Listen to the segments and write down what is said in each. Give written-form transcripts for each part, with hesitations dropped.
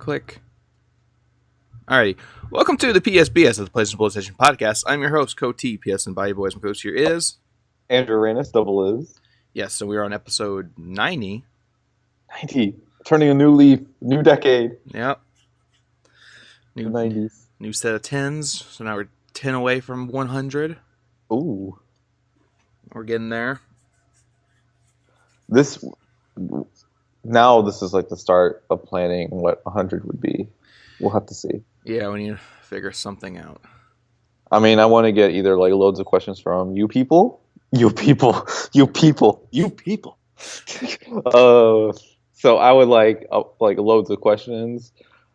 Click. Alrighty. Welcome to the PSBS of the PlayStation Podcast. I'm your host, Co-T, PS and Body Boys. My host here is... Andrew Reynes, double is. Yes, so we're on episode 90. 90. Turning a new leaf, new decade. Yep. The 90s. New set of 10s. So now we're 10 away from 100. Ooh. We're getting there. This is like the start of planning what 100 would be. We'll have to see. Yeah, we need to figure something out. I mean, I want to get either like loads of questions from you people. So I would like loads of questions.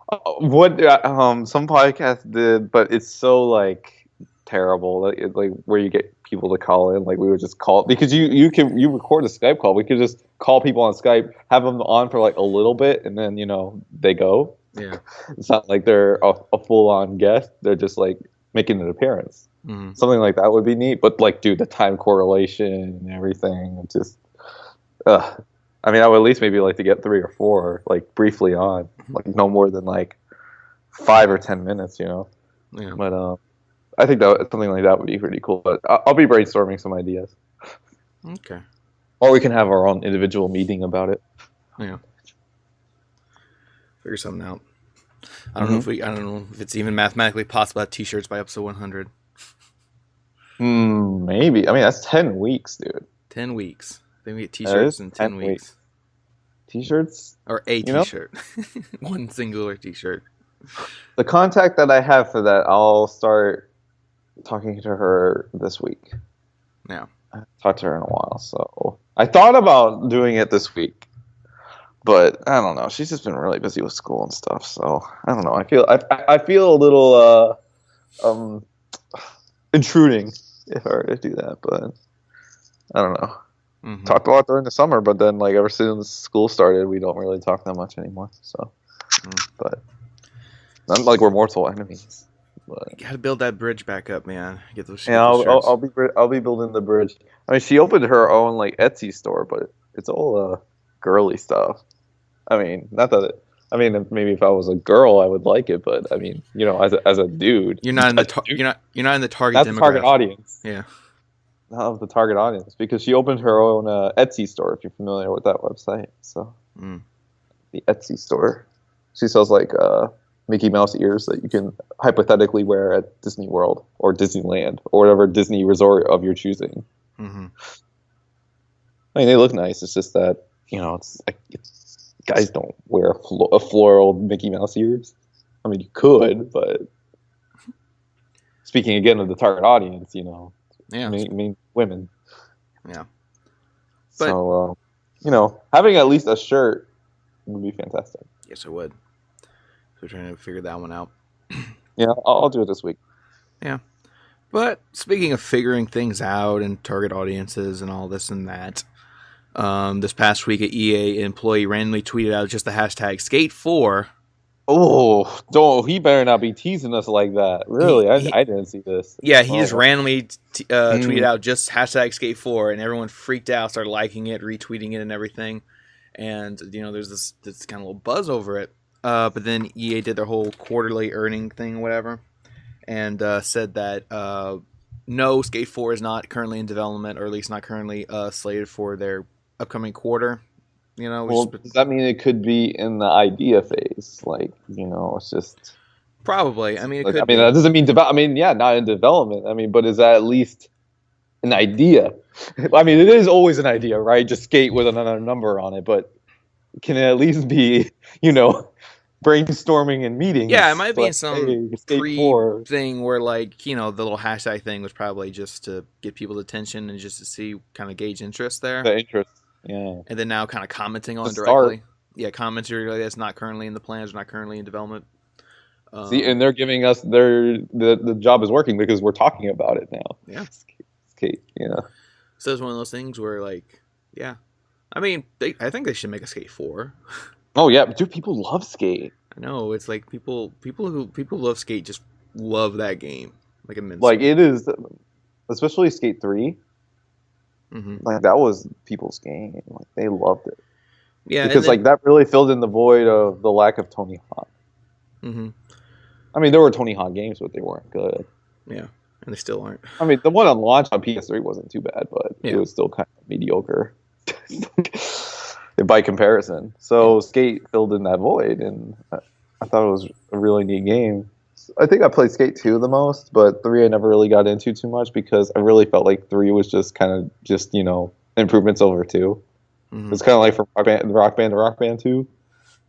What some podcasts did, but it's so like terrible. Like where you get people to call in, like we would just call because you record a Skype call. We could just call people on Skype, have them on for like a little bit, and then they go. Yeah, it's not like they're a full on guest. They're just like making an appearance. Mm-hmm. Something like that would be neat. But like, dude, the time correlation and everything, just. I mean, I would at least maybe like to get 3 or 4 like briefly on, like no more than like 5 or 10 minutes, Yeah. But I think that something like that would be pretty cool. But I'll be brainstorming some ideas. Okay. Or we can have our own individual meeting about it. Yeah. Figure something out. I don't know if it's even mathematically possible to have T-shirts by episode 100. Maybe. I mean, that's 10 weeks, dude. 10 weeks. Then we get T-shirts in 10 weeks. T-shirts? Or a T-shirt. One singular T-shirt. The contact that I have for that, I'll start talking to her this week. Yeah. I haven't talked to her in a while, so I thought about doing it this week. But I don't know. She's just been really busy with school and stuff, so I don't know. I feel a little intruding if I were to do that, but I don't know. Mm-hmm. Talked a lot during the summer, but then like ever since school started, we don't really talk that much anymore. So, but not like we're mortal enemies. But you gotta build that bridge back up, man. Get those. Yeah, I'll be building the bridge. I mean, she opened her own like Etsy store, but it's all girly stuff. I mean, not that. Maybe if I was a girl, I would like it, but I mean, as a dude, you're not in the you're not in the target. That's demographic. The target audience. Yeah. Not of the target audience, because she opened her own Etsy store, if you're familiar with that website. So the Etsy store, she sells like Mickey Mouse ears that you can hypothetically wear at Disney World or Disneyland or whatever Disney resort of your choosing. Mm-hmm. I mean, they look nice. It's just that it's like guys don't wear a floral Mickey Mouse ears. I mean, you could, but speaking again of the target audience, Yeah, I mean women. Yeah, but, so having at least a shirt would be fantastic. Yes, it would. So we're trying to figure that one out. Yeah, I'll do it this week. Yeah, but speaking of figuring things out and target audiences and all this and that, this past week, an EA employee randomly tweeted out just the hashtag Skate4. Oh, he better not be teasing us like that. Really? I didn't see this. Yeah, he just randomly tweeted out just hashtag Skate4, and everyone freaked out, started liking it, retweeting it, and everything. And, there's this kind of little buzz over it. But then EA did their whole quarterly earning thing, whatever, and said that no, Skate4 is not currently in development, or at least not currently slated for their upcoming quarter. Does that mean it could be in the idea phase? Like, it's just probably. I mean, that doesn't mean not in development. I mean, but is that at least an idea? I mean, it is always an idea, right? Just skate with another number on it, but can it at least be, brainstorming and meetings? Yeah, it might be in some pre thing where, like, the little hashtag thing was probably just to get people's attention and just to see, kind of gauge interest there. The interest. Yeah. And then now kind of commenting on it directly. Yeah, commenting directly. That's not currently in the plans, not currently in development. See, and they're giving us the job is working because we're talking about it now. Yeah. Skate, yeah. So it's one of those things where, like, yeah. I mean, I think they should make a Skate4. Oh yeah, dude, people love Skate. I know, it's like people who love Skate just love that game. Like immensely. Like it is, especially Skate 3. Mm-hmm. Like that was people's game. Like they loved it. Yeah, because like that really filled in the void of the lack of Tony Hawk. Mm-hmm. I mean, there were Tony Hawk games, but they weren't good. Yeah, and they still aren't. I mean, the one on launch on PS3 wasn't too bad, but it Yeah. was still kind of mediocre by comparison. Yeah. So Skate filled in that void, and I thought it was a really neat game. I think I played Skate 2 the most, but 3 I never really got into too much because I really felt like 3 was just kind of just, improvements over 2. Mm-hmm. It's kind of like from Rock Band to Rock Band 2.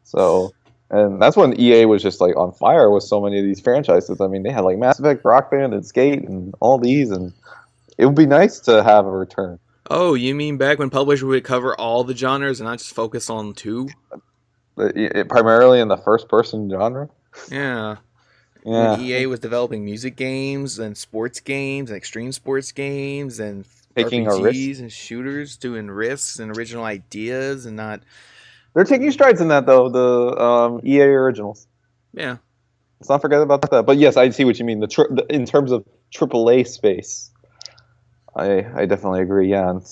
So, and that's when EA was just like on fire with so many of these franchises. I mean, they had like Mass Effect, Rock Band, and Skate, and all these, and it would be nice to have a return. Oh, you mean back when publishers would cover all the genres and not just focus on 2? Primarily in the first-person genre. Yeah. When Yeah, EA was developing music games and sports games and extreme sports games and taking a risk. RPGs and shooters, doing risks and original ideas and not. They're taking strides in that though. The EA originals. Yeah. Let's not forget about that. But yes, I see what you mean. In terms of AAA space, I definitely agree. Yeah, and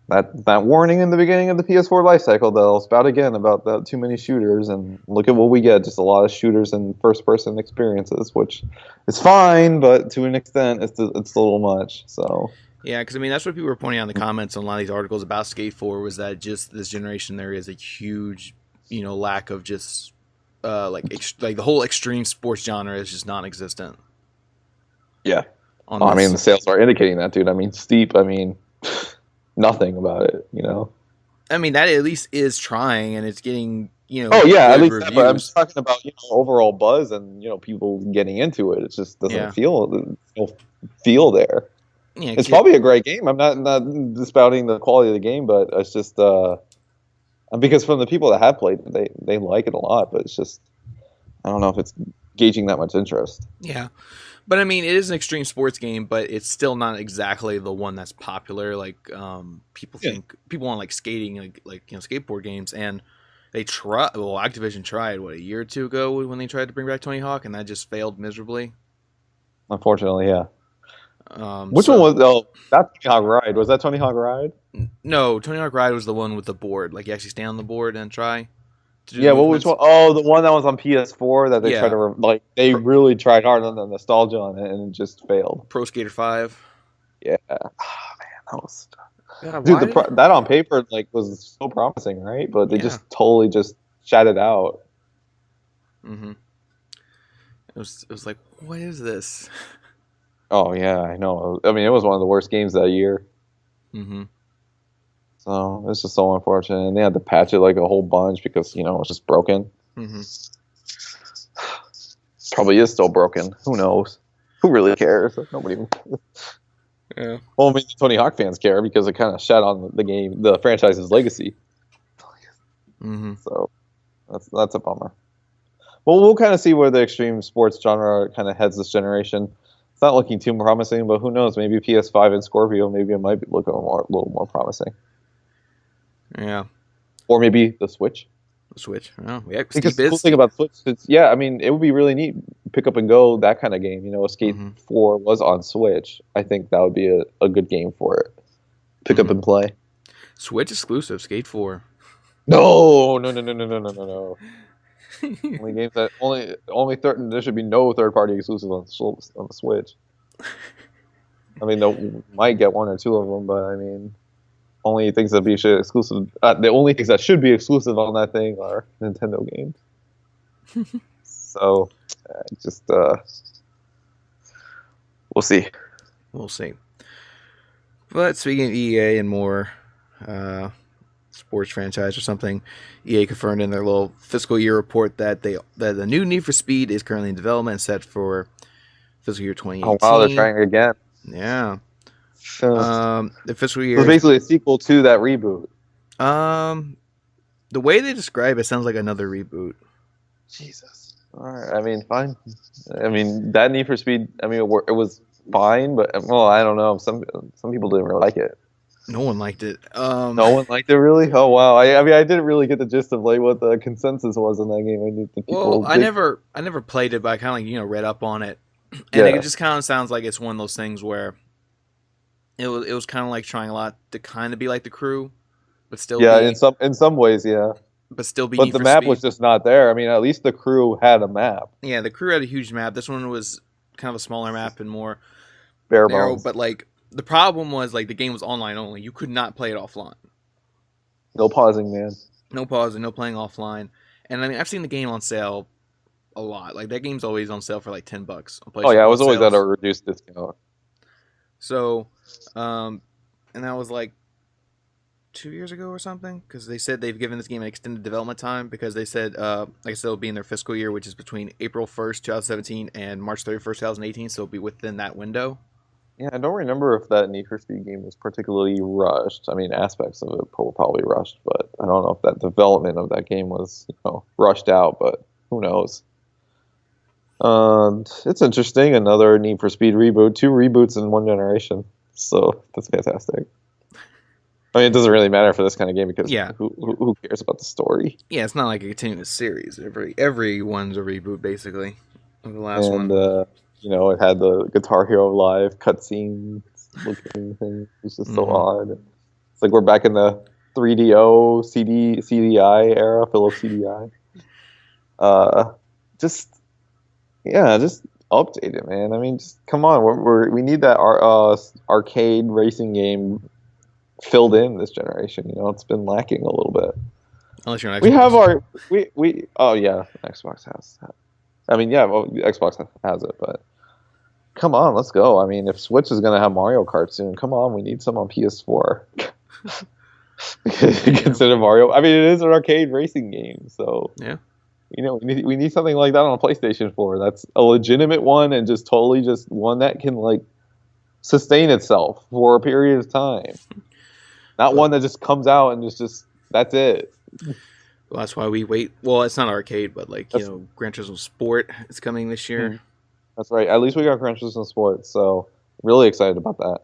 that warning in the beginning of the PS4 lifecycle, they'll spout again about the too many shooters, and look at what we get: just a lot of shooters and first-person experiences, which is fine, but to an extent, it's a little much. So. Yeah, because I mean that's what people were pointing out in the comments on a lot of these articles about Skate 4 was that just this generation there is a huge, lack of just like the whole extreme sports genre is just non-existent. Yeah. I mean, the sales are indicating that, dude. I mean, steep. I mean, nothing about it. I mean, that at least is trying, and it's getting Oh yeah, at least reviews. that, but I'm just talking about overall buzz and people getting into it. It just doesn't feel there. Yeah, it's probably a great game. I'm not disputing the quality of the game, but it's just because from the people that have played it, they like it a lot. But it's just I don't know if it's gauging that much interest. Yeah, but I mean, it is an extreme sports game, but it's still not exactly the one that's popular. Like people want like skating, like skateboard games, and they try. Well, Activision tried a year or two ago when they tried to bring back Tony Hawk, and that just failed miserably. Unfortunately, yeah. Which one was? Oh, that's Tony Hawk Ride. Was that Tony Hawk Ride? No, Tony Hawk Ride was the one with the board. Like you actually stand on the board and try. Yeah, which one? Oh, the one that was on PS4 that they tried to they really tried hard on the nostalgia on it and it just failed. Pro Skater 5. Yeah. Oh, man, that was. Dude, that on paper was so promising, right? But they just totally just shut it out. Mm-hmm. It was like, what is this? Oh yeah, I know. I mean, it was one of the worst games that year. Mm-hmm. So it's just so unfortunate, and they had to patch it like a whole bunch because it was just broken. Mm-hmm. Probably is still broken. Who knows? Who really cares? Nobody. Yeah. Well, I mean, Tony Hawk fans care because it kind of shat on the franchise's legacy. Mm-hmm. So that's a bummer. Well, we'll kind of see where the extreme sports genre kind of heads this generation. It's not looking too promising, but who knows? Maybe PS5 and Scorpio, maybe it might be looking a little more promising. Yeah. Or maybe the Switch. The Switch. Oh, yeah. Because the cool thing about Switch is, I mean, it would be really neat. Pick up and go, that kind of game. Skate 4 was on Switch. I think that would be a good game for it. Pick up and play. Switch exclusive, Skate 4. No. Only games that there should be no third-party exclusive on the Switch. I mean, they might get one or two of them, but I mean, only things that be exclusive. The only things that should be exclusive on that thing are Nintendo games. So, we'll see. We'll see. But speaking of EA and more sports franchise or something, EA confirmed in their little fiscal year report that the new Need for Speed is currently in development and set for fiscal year 2018. Oh wow, they're trying again. Yeah. The fiscal year. So basically a sequel to that reboot. The way they describe it sounds like another reboot. Jesus. All right. I mean, fine. I mean, that Need for Speed. I mean, it was fine, but I don't know. Some people didn't really like it. No one liked it. No one liked it, really? Oh wow! I mean, I didn't really get the gist of what the consensus was in that game. I never played it, but I kind of read up on it, and it just kind of sounds like it's one of those things where it was kind of like trying a lot to kind of be like The Crew, but still in some ways, yeah. but still be But Need the for map Speed. was just not there. I mean, at least the crew had a map. Yeah, the crew had a huge map. This one was kind of a smaller map and more Bare narrow. bones. But like the problem was like the game was online only. You could not play it offline. No pausing, man. No pausing, no playing offline. And I mean, I've seen the game on sale a lot. Like that game's always on sale for like $10 on Oh PlayStation yeah, it Plus was always at a sales. reduced discount. So, and that was like 2 years ago or something, because they said they've given this game an extended development time because they said, like I said, it'll be in their fiscal year, which is between April 1st, 2017 and March 31st, 2018. So it'll be within that window. Yeah, I don't remember if that Need for Speed game was particularly rushed. I mean, aspects of it were probably rushed, but I don't know if that development of that game was, rushed out. But who knows? It's interesting. Another Need for Speed reboot, 2 reboots in one generation. So that's fantastic. I mean, it doesn't really matter for this kind of game because Yeah. who cares about the story? Yeah, it's not like a continuous series. Everyone's a reboot basically of the last And one. it had the Guitar Hero Live cutscenes looking thing. It's just so odd. It's like we're back in the 3DO CDI era, Philips CDI. Just update it, man. I mean, just come on. We need that arcade racing game filled in this generation. It's been lacking a little bit. Unless you're an Xbox. We have our oh yeah, Xbox has. I mean, yeah, well, Xbox has it, but come on, let's go. I mean, if Switch is gonna have Mario Kart soon, come on, we need some on PS4. Consider Mario. I mean, it is an arcade racing game, so yeah. We need something like that on a PlayStation 4. That's a legitimate one and just totally just one that can like sustain itself for a period of time. Not one that just comes out and just that's it. Well, that's why we wait. Well, it's not arcade, but like Gran Turismo Sport is coming this year. That's right. At least we got Gran Turismo Sport, so really excited about that.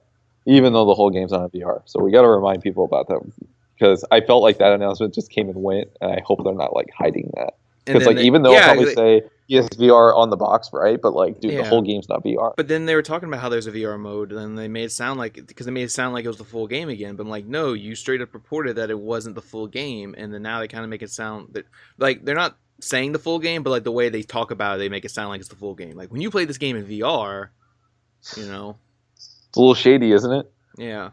Even though the whole game's on VR, so we got to remind people about that because I felt like that announcement just came and went, and I hope they're not like hiding that. Because like even though it probably say PSVR on the box, right? But like, dude, the whole game's not VR. But then they were talking about how there's a VR mode, and they made it sound like it was the full game again. But I'm like, no, you straight up reported that it wasn't the full game, and then now they kind of make it sound that like they're not saying the full game, but like the way they talk about it, they make it sound like it's the full game. Like when you play this game in VR, it's a little shady, isn't it? Yeah.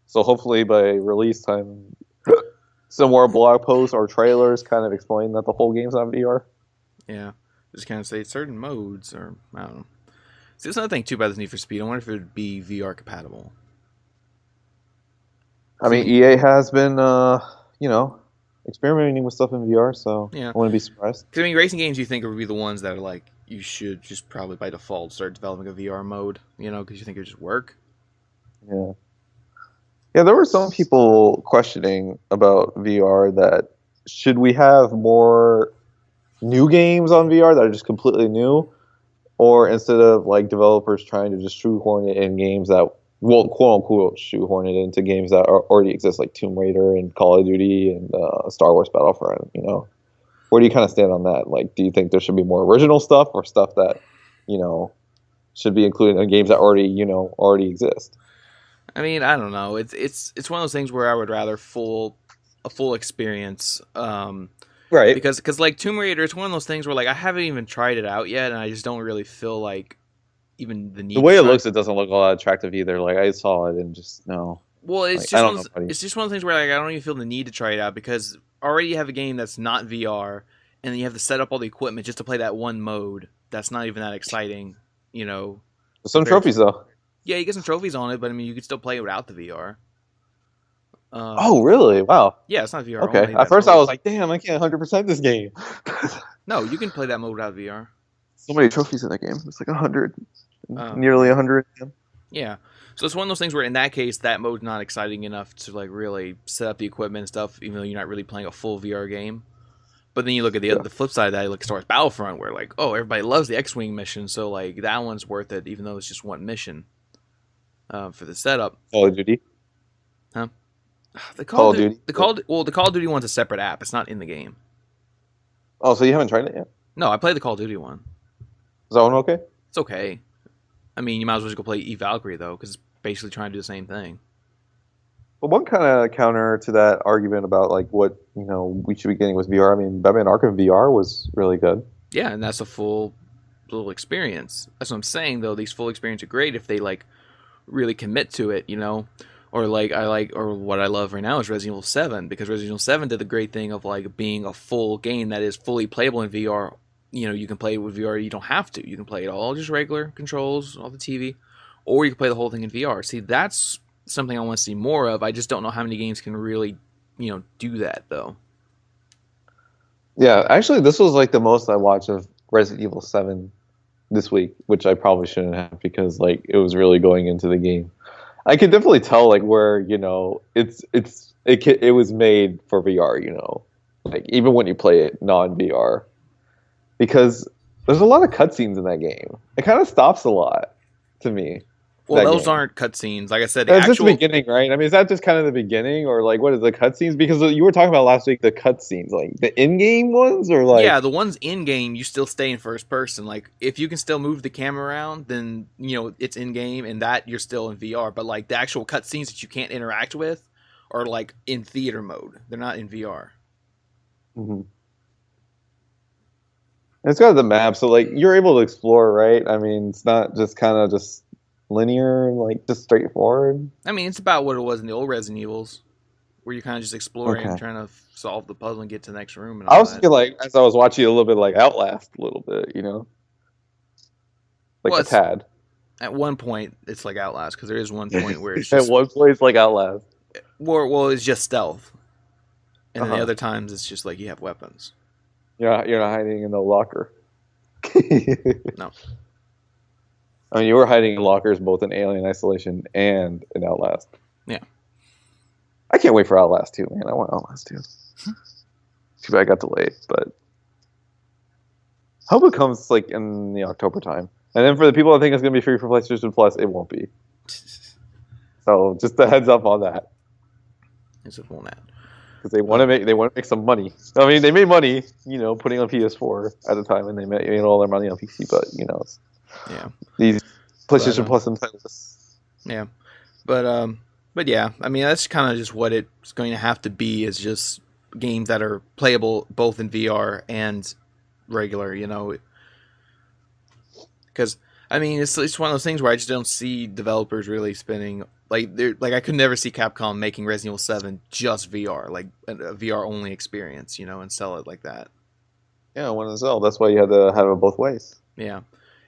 So hopefully by release time, some more blog posts or trailers kind of explain that the whole game's on VR. Yeah, just kind of say certain modes, or I don't know. See, that's another thing too about this Need for Speed. I wonder if it would be VR compatible. I mean, EA has been, experimenting with stuff in VR, so yeah. I wouldn't be surprised. Because I mean, racing games you think would be the ones that are like you should just probably by default start developing a VR mode, because you think it would just work. Yeah. Yeah, there were some people questioning about VR that should we have more new games on VR that are just completely new, or instead of like developers trying to just shoehorn it in games that, well, quote unquote, shoehorn it into games that already exist, like Tomb Raider and Call of Duty and Star Wars Battlefront. Where do you kind of stand on that? Like, do you think there should be more original stuff or stuff that should be included in games that already exist? I mean, I don't know. It's one of those things where I would rather a full experience. Right. Because like Tomb Raider, it's one of those things where like I haven't even tried it out yet, and I just don't really feel like even the need. The way it looks, it doesn't look all that attractive either. Like I saw it and just no. Well, it's just one of those things where like I don't even feel the need to try it out because already you have a game that's not VR, and then you have to set up all the equipment just to play that one mode. That's not even that exciting, Some trophies though. Yeah, you get some trophies on it, but I mean, you could still play it without the VR. Oh, really? Wow. Yeah, it's not VR. Okay. At first, I was like, "Damn, I can't 100% this game." No, you can play that mode without VR. So many trophies in that game. It's like 100, nearly 100. Yeah. So it's one of those things where, in that case, that mode's not exciting enough to like really set up the equipment and stuff, even though you're not really playing a full VR game. But then you look at the flip side of that, like Star Wars Battlefront, where like, oh, everybody loves the X-wing mission, so like that one's worth it, even though it's just one mission. For the setup. Call of Duty. Huh? The Call of Duty. The Call of Duty one's a separate app. It's not in the game. Oh, so you haven't tried it yet? No, I played the Call of Duty one. Is that one okay? It's okay. I mean, you might as well just go play E Valkyrie though, because it's basically trying to do the same thing. But one kind of counter to that argument about like what we should be getting with VR. I mean, Batman Arkham VR was really good. Yeah, and that's a full experience. That's what I'm saying though. These full experiences are great if they like really commit to it, Or or what I love right now is Resident Evil 7 because Resident Evil 7 did the great thing of like being a full game that is fully playable in VR. You can play it with VR. You don't have to. You can play it all just regular controls, all the TV, or you can play the whole thing in VR. See, that's something I want to see more of. I just don't know how many games can really, do that though. Yeah, actually, this was like the most I watched of Resident Evil 7 this week, which I probably shouldn't have because like it was really going into the game. I could definitely tell like where it was made for VR, like even when you play it non VR, because there's a lot of cutscenes in that game. It kind of stops a lot to me. Well, those aren't cutscenes. Like I said, That's just the beginning, right? I mean, is that just kind of the beginning, or like what is the cutscenes? Because you were talking about last week the cutscenes, like the in-game ones, or like the ones in game you still stay in first person. Like if you can still move the camera around, then it's in game, and that you're still in VR. But like the actual cutscenes that you can't interact with are like in theater mode. They're not in VR. Mm-hmm. It's got the map, so like you're able to explore, right? I mean, it's not just kind of just linear and like just straightforward. I mean, it's about what it was in the old Resident Evils, where you're kind of just exploring and trying to solve the puzzle and get to the next room. And I was thinking like as I was watching a little bit like Outlast, a little bit, like a tad. At one point, it's like Outlast because there is one point where it's just at one point it's like Outlast. Well, it's just stealth, and then the other times it's just like you have weapons. You're not hiding in the locker. No. I mean, you were hiding in lockers both in Alien Isolation and in Outlast. Yeah. I can't wait for Outlast 2, man. I want Outlast 2. Too bad I got delayed, but I hope it comes like in the October time. And then for the people that think it's going to be free for PlayStation Plus, it won't be. So just a heads up on that. It's a full net. Because they want to make some money. I mean, they made money, putting on PS4 at the time, and they made all their money on PC. But these PlayStation Plus and titles. Yeah, but yeah, I mean that's kind of just what it's going to have to be is just games that are playable both in VR and regular. Because I mean it's one of those things where I just don't see developers really spending. I could never see Capcom making Resident Evil 7 just VR, like a VR only experience, and sell it like that. Yeah, I want to sell. That's why you had to have it both ways. Yeah,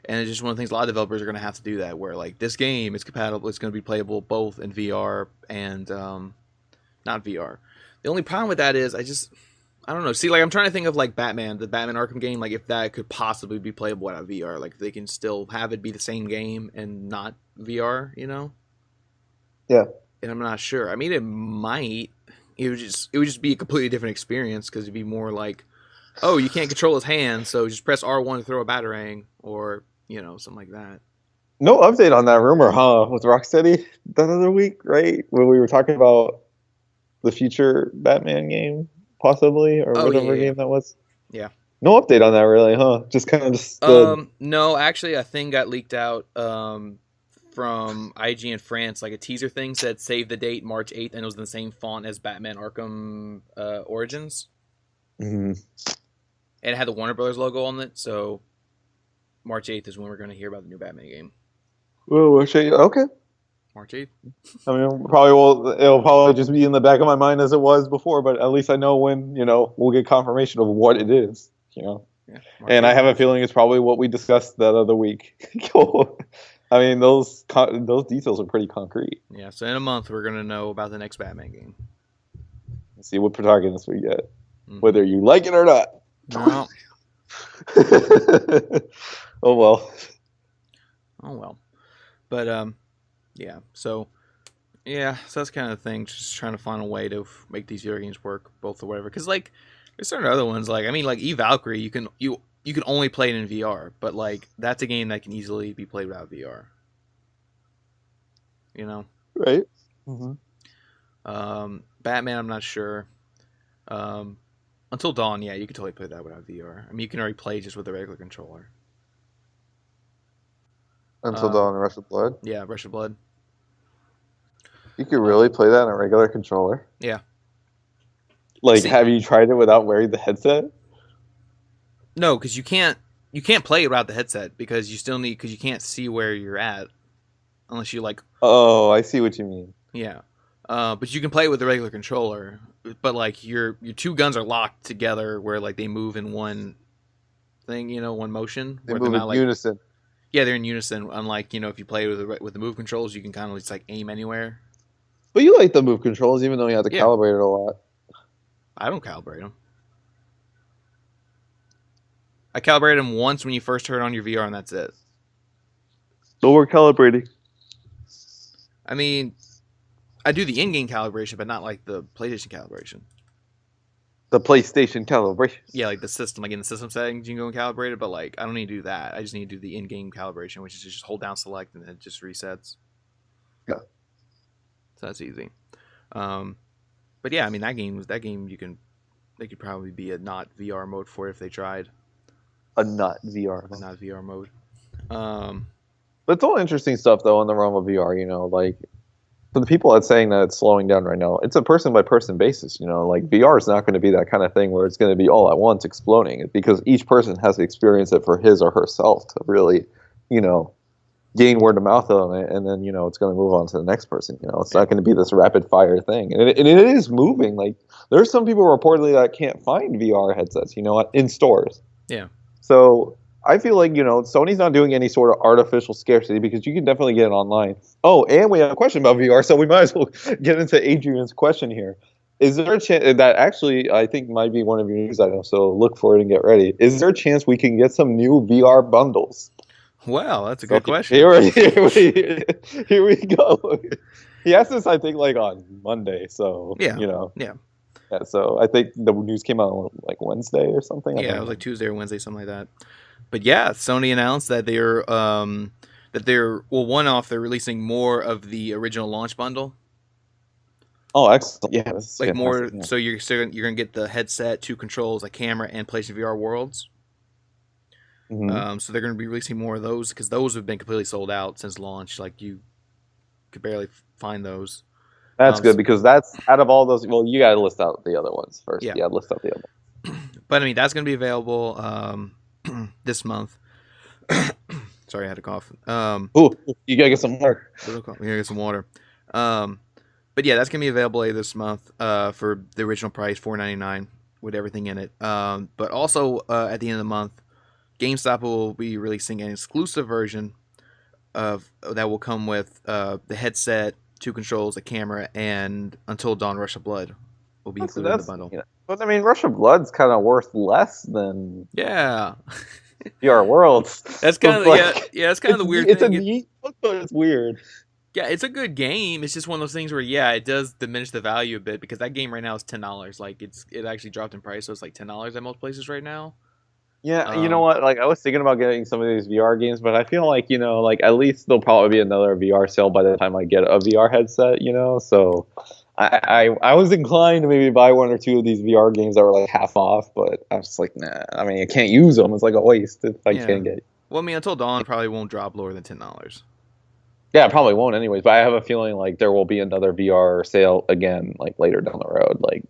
and it's just one of the things a lot of developers are going to have to do that, where like this game is compatible, it's going to be playable both in VR and not VR. The only problem with that is I don't know. See, like I'm trying to think of like the Batman Arkham game, like if that could possibly be playable without VR, like if they can still have it be the same game and not VR, Yeah, and I'm not sure. I mean, it might. It would just be a completely different experience because it'd be more like, oh, you can't control his hand, so just press R1 to throw a batarang, or something like that. No update on that rumor, huh? With Rocksteady that other week, right? When we were talking about the future Batman game, possibly, or whatever game that was. Yeah. No update on that, really, huh? Just kind of just. No, actually, a thing got leaked out. From IGN France, like a teaser thing said save the date March 8th, and it was in the same font as Batman Arkham Origins. Mm-hmm. And it had the Warner Brothers logo on it, so March 8th is when we're going to hear about the new Batman game. Oh, okay. March 8th. I mean, it'll probably just be in the back of my mind as it was before, but at least I know when, we'll get confirmation of what it is, Yeah, and 8th. I have a feeling it's probably what we discussed that other week. I mean, those details are pretty concrete. Yeah, so in a month, we're going to know about the next Batman game. Let's see what protagonist we get, whether you like it or not. No. Oh, well. Oh, well. But, yeah, so that's kind of the thing, just trying to find a way to make these video games work, both or whatever. Because, like, there's certain other ones, like, I mean, like, E-Valkyrie, you can only play it in VR, but like that's a game that can easily be played without VR. Right? Mm-hmm. Batman, I'm not sure. Until Dawn, yeah, you could totally play that without VR. I mean, you can already play just with a regular controller. Until Dawn, Rush of Blood. Yeah, Rush of Blood. You could really play that on a regular controller. Yeah. Like, See, have you tried it without wearing the headset? no, because you can't play it without the headset because you can't see where you're at unless you like. Oh, I see what you mean. Yeah. But you can play it with the regular controller. But like your two guns are locked together where like they move in one thing, one motion. They Where move they're in not unison. yeah, they're in unison. Unlike if you play with the move controls, you can kind of just like aim anywhere. But you like the move controls, even though you have to Yeah, calibrate it a lot. I don't calibrate them. I calibrated them once when you first turn on your VR, and that's it. No more calibrating. I mean, I do the in-game calibration, but not like the PlayStation calibration. The PlayStation calibration. Yeah, like the system, like in the system settings, you can go and calibrate it, but like I don't need to do that. I just need to do the in-game calibration, which is just hold down select and it just resets. Yeah. So that's easy. But yeah, I mean that game they could probably be a not VR mode for it if they tried. A not VR. A not VR mode. But it's all interesting stuff though in the realm of VR. Like for the people that's saying that it's slowing down right now, it's a person by person basis. Like VR is not going to be that kind of thing where it's going to be all at once exploding, because each person has to experience it for his or herself to really, gain word of mouth on it, and then it's going to move on to the next person. It's not going to be this rapid fire thing, and it is moving. Like there's some people reportedly that can't find VR headsets, in stores. Yeah. So I feel like, Sony's not doing any sort of artificial scarcity, because you can definitely get it online. Oh, and we have a question about VR, so we might as well get into Adrian's question here. Is there a chance that actually I think might be one of your news items, so look for it and get ready. Is there a chance we can get some new VR bundles? Well, that's a good question. Here we go. He asked this, I think, like on Monday, so, Yeah. Yeah, so I think the news came out on like Wednesday or something. Yeah, it was like Tuesday or Wednesday, something like that. But yeah, Sony announced that they're they're releasing more of the original launch bundle. Oh, excellent! Yeah, like more. Yeah. So you're gonna get the headset, 2 controls, a camera, and PlayStation VR Worlds. Mm-hmm. So they're gonna be releasing more of those because those have been completely sold out since launch. Like you could barely find those. That's good, because that's out of all those. Well, you gotta list out the other ones first. Yeah, list out the other ones. But I mean, that's gonna be available this month. Sorry, I had a cough. Ooh, you gotta get some water. You gotta get some water. But yeah, that's gonna be available later this month for the original price, $4.99, with everything in it. But also at the end of the month, GameStop will be releasing an exclusive version of that will come with the headset, 2 controls, a camera, and Until Dawn: Rush of Blood will be included in the bundle. Yeah. But I mean, Rush of Blood's kind of worth less than VR Worlds. That's kind of that's kind of the weird thing. It's a neat book, but it's weird. Yeah, it's a good game. It's just one of those things where it does diminish the value a bit, because that game right now is $10. Like it actually dropped in price, so it's like $10 at most places right now. Yeah, you know what? Like I was thinking about getting some of these VR games, but I feel like like at least there'll probably be another VR sale by the time I get a VR headset. So I was inclined to maybe buy 1 or 2 of these VR games that were like half off, but I was like, nah. I mean, I can't use them. It's like a waste if I can't get. Well, I mean, Until Dawn probably won't drop lower than $10. Yeah, it probably won't anyways, but I have a feeling like there will be another VR sale again, like later down the road. Like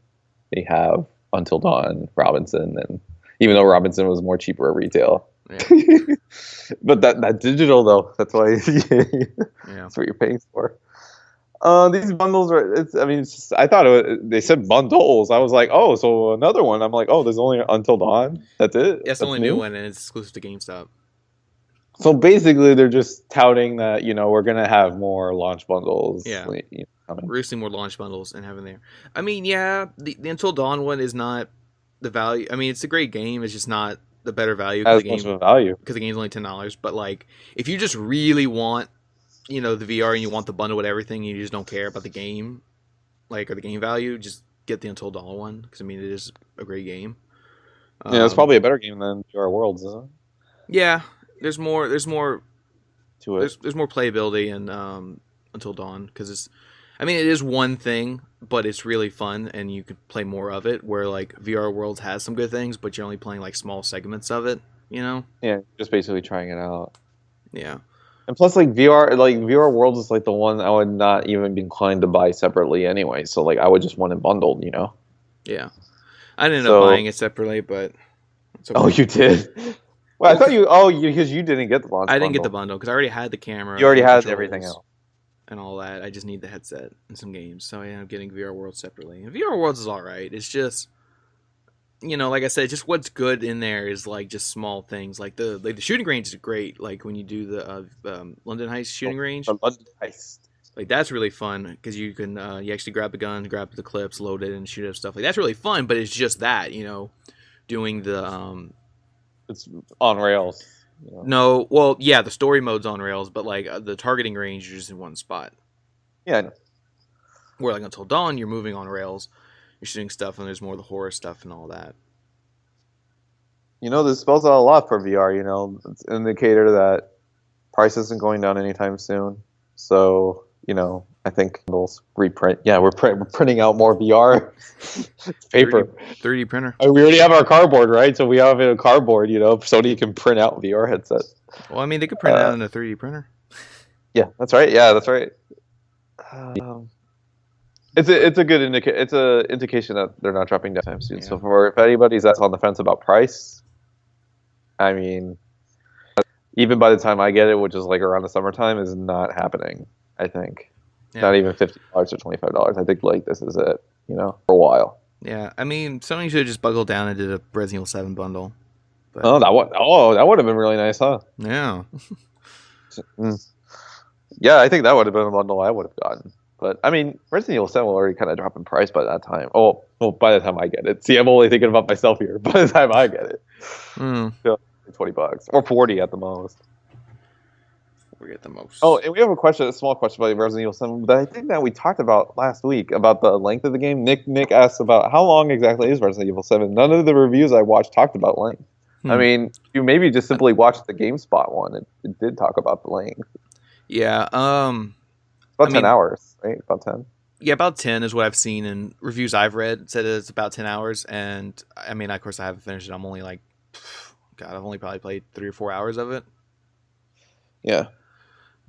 they have Until Dawn, Robinson, and even though Robinson was more cheaper at retail. Yeah. But that digital though, that's why that's what you're paying for. These bundles are. I thought they said bundles. I was like, oh, so another one. I'm like, oh, there's only Until Dawn. That's it. That's the only new one, and it's exclusive to GameStop. So basically, they're just touting that we're gonna have more launch bundles. Yeah, releasing more launch bundles and having there. I mean, yeah, the Until Dawn one is not the value. I mean, it's a great game. It's just not the better value. As much of a value because the game's only $10. But like, if you just really want, the VR and you want the bundle with everything, and you just don't care about the game, or the game value, just get the Until Dawn one, because I mean, it is a great game. Yeah, it's probably a better game than VR Worlds, isn't it? Yeah. There's more to it. There's more playability in Until Dawn, because it is one thing, but it's really fun and you could play more of it, where like VR Worlds has some good things, but you're only playing like small segments of it, Yeah, just basically trying it out. Yeah. And plus, like VR World is like the one I would not even be inclined to buy separately anyway. So like I would just want it bundled, you know. Yeah, I ended up So buying it separately, but it's oh, okay. you did. Well, I Well, thought you because you didn't get the launch I didn't get the bundle. bundle because I already had the You camera already and the had everything controls else. and all that. I just need the headset and some games, so I ended up getting VR World separately. And VR Worlds is all right. It's just, like I said, just what's good in there is like just small things. Like the shooting range is great. Like when you do the London Heist shooting range, The London Heist. like that's really fun because you can you actually grab the gun, grab the clips, load it, and shoot it stuff. Like that's really fun. But it's just that doing the It's on rails. no, well, yeah, the story mode's on rails, but like the targeting range is just in one spot. Yeah. Where like Until Dawn, you're moving on rails, you're shooting stuff, and there's more of the horror stuff and all that. This spells out a lot for VR. It's an indicator that price isn't going down anytime soon. So, I think they'll reprint. Yeah, we're printing out more VR paper. 3D printer. We already have our cardboard, right? So we have a cardboard, Sony can print out VR headsets. Well, I mean, they could print it out in a 3D printer. Yeah, that's right. Yeah, that's right. It's a good indication that they're not dropping down time soon. Yeah. So if anybody's that's on the fence about price, I mean, even by the time I get it, which is like around the summertime, is not happening. I think not even $50 or $25. I think like this is it, for a while. Yeah, I mean, Sony should have just buckled down and did a Resident Evil 7 bundle. But... that would have been really nice, huh? Yeah. Yeah, I think that would have been a bundle I would have gotten. But I mean, Resident Evil 7 will already kind of drop in price by that time. Oh, well, by the time I get it. See, I'm only thinking about myself here. By the time I get it, $20 or $40 at the most. At the most. Oh, and we have a small question about Resident Evil 7 that I think that we talked about last week about the length of the game. Nick asked about how long exactly is Resident Evil 7. None of the reviews I watched talked about length. I mean, you maybe just simply watched the GameSpot one. It did talk about the length. Yeah. About 10 hours, right? About 10. Yeah, about 10 is what I've seen in reviews I've read. Said it's about 10 hours, and I mean, of course, I haven't finished it. I'm only like, I've only probably played 3 or 4 hours of it. Yeah.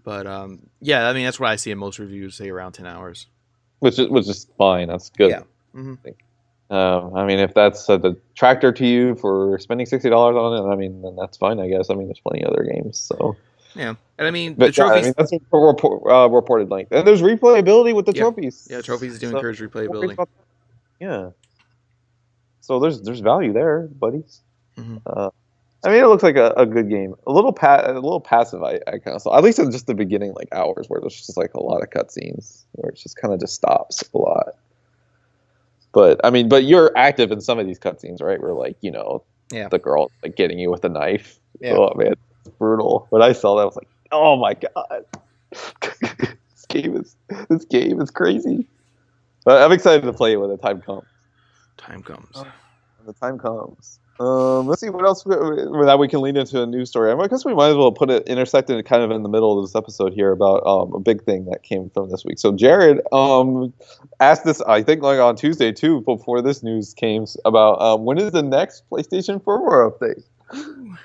But yeah, I mean that's what I see in most reviews, say around 10 hours, which is fine. That's good. Yeah. Mm-hmm. I mean, if that's a detractor to you for spending $60 on it, I mean, then that's fine. I guess. I mean, there's plenty of other games. So. Yeah, and I mean the trophies. That's a reported length, and there's replayability with the trophies. Yeah, trophies do encourage replayability. Yeah. So there's value there, buddies. Mm-hmm. I mean, it looks like a good game. A little passive. I kind of saw, at least in just the beginning, like hours, where there's just like a lot of cutscenes, where it just kind of just stops a lot. But I mean, you're active in some of these cutscenes, right? Where like the girl like getting you with a knife. Yeah. Oh man, it's brutal. When I saw that, I was like, oh my god, this game is crazy. But I'm excited to play it when the time comes. When the time comes. Let's see what else that we can lead into a news story. I guess we might as well put it intersected kind of in the middle of this episode here about a big thing that came from this week. So Jared asked this, I think, like on Tuesday too, before this news came about when is the next PlayStation firmware update?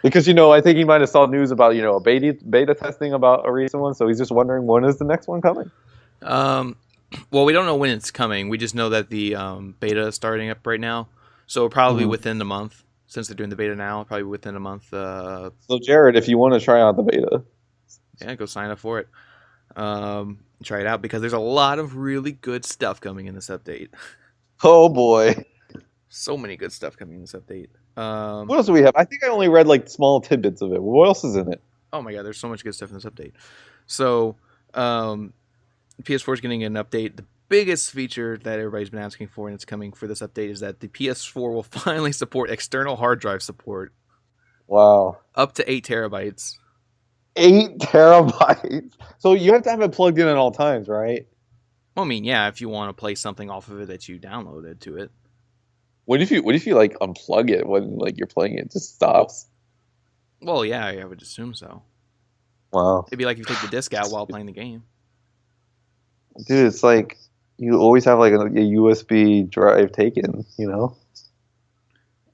Because I think he might have saw news about a beta testing about a recent one, so he's just wondering when is the next one coming. Well, we don't know when it's coming. We just know that the beta is starting up right now, so probably within the month. Since they're doing the beta now, probably within a month. So Jared, if you want to try out the beta, yeah, go sign up for it. Try it out because there's a lot of really good stuff coming in this update. Oh boy, so many good stuff coming in this update. What else do we have? I think I only read like small tidbits of it. What else is in it? Oh my god, there's so much good stuff in this update. So, PS4 is getting an update. The biggest feature that everybody's been asking for, and it's coming for this update, is that the PS4 will finally support external hard drive support. Wow. Up to 8 terabytes. 8 terabytes? So you have to have it plugged in at all times, right? Well, I mean, yeah, if you want to play something off of it that you downloaded to it. What if you like unplug it when like you're playing it just stops? Well, yeah, I would assume so. Wow. It'd be like if you take the disc out while playing the game. Dude, it's like you always have like a USB drive taken,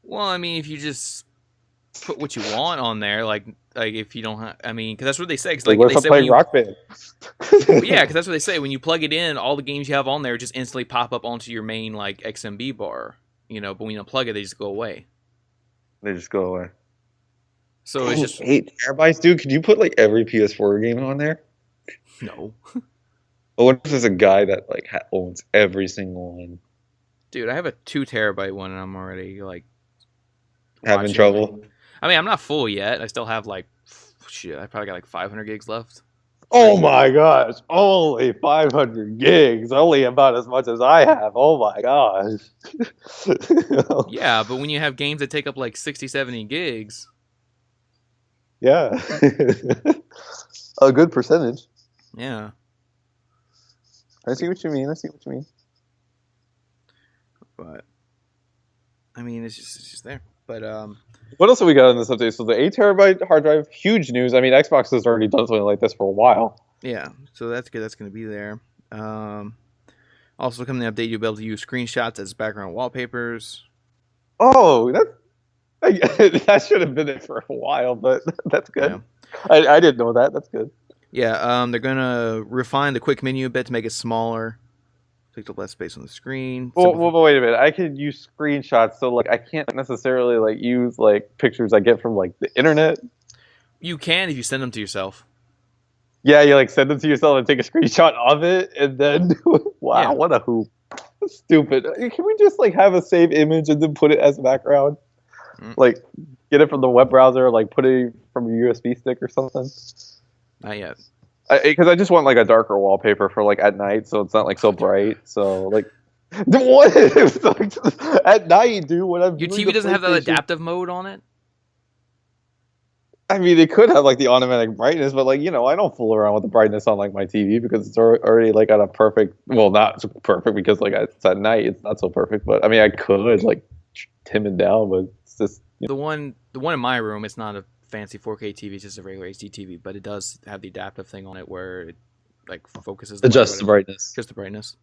Well, I mean, if you just put what you want on there, like Like if you don't have, I mean, because that's what they say. Cause Like, like what they if I'm say playing Rock Band? yeah, because that's what they say. When you plug it in, all the games you have on there just instantly pop up onto your main like XMB bar. But when you unplug it, they just go away. They just go away. So Dang, it's just 8 TB, dude. Could you put like every PS4 game on there? no, But what if there's a guy that like owns every single one? dude. I have a 2 TB one, and I'm already like Having watching. trouble? I mean, I'm not full yet. I still have like shit. I probably got like 500 gigs left. Oh my gosh! Only 500 gigs. Only about as much as I have. Oh my gosh! Yeah, but when you have games that take up like 60, 70 gigs, Yeah, a good percentage. yeah. I see what you mean. But I mean, it's just there. But What else have we got in this update? So the 8 TB hard drive, huge news. I mean, Xbox has already done something like this for a while. yeah. So that's good. That's going to be there. Also coming in the update, you'll be able to use screenshots as background wallpapers. Oh, that should have been there for a while, but that's good. Yeah. I didn't know that. That's good. Yeah. They're going to refine the quick menu a bit to make it smaller. Take up less space on the screen. Well, wait a minute. I can use screenshots, so like I can't necessarily like use like pictures I get from like the internet. You can if you send them to yourself. Yeah, you like send them to yourself and take a screenshot of it, and then wow, Yeah. what a hoop! That's stupid. Can we just like have a save image and then put it as a background? Like get it from the web browser, like put it from a USB stick or something. Not yet. Because I just want like a darker wallpaper for like at night, so it's not like so bright. So like, what at night, dude? When I'm Your doing TV the doesn't have that PlayStation- adaptive mode on it? I mean, it could have like the automatic brightness, but like I don't fool around with the brightness on like my TV because it's already like at a perfect. Well, not so perfect because like it's at night, it's not so perfect. But I mean, I could like trim it down, but it's just The one in my room, it's not a fancy 4K TV, it's just a regular HD TV, but it does have the adaptive thing on it where it like focuses adjust the brightness, just the brightness.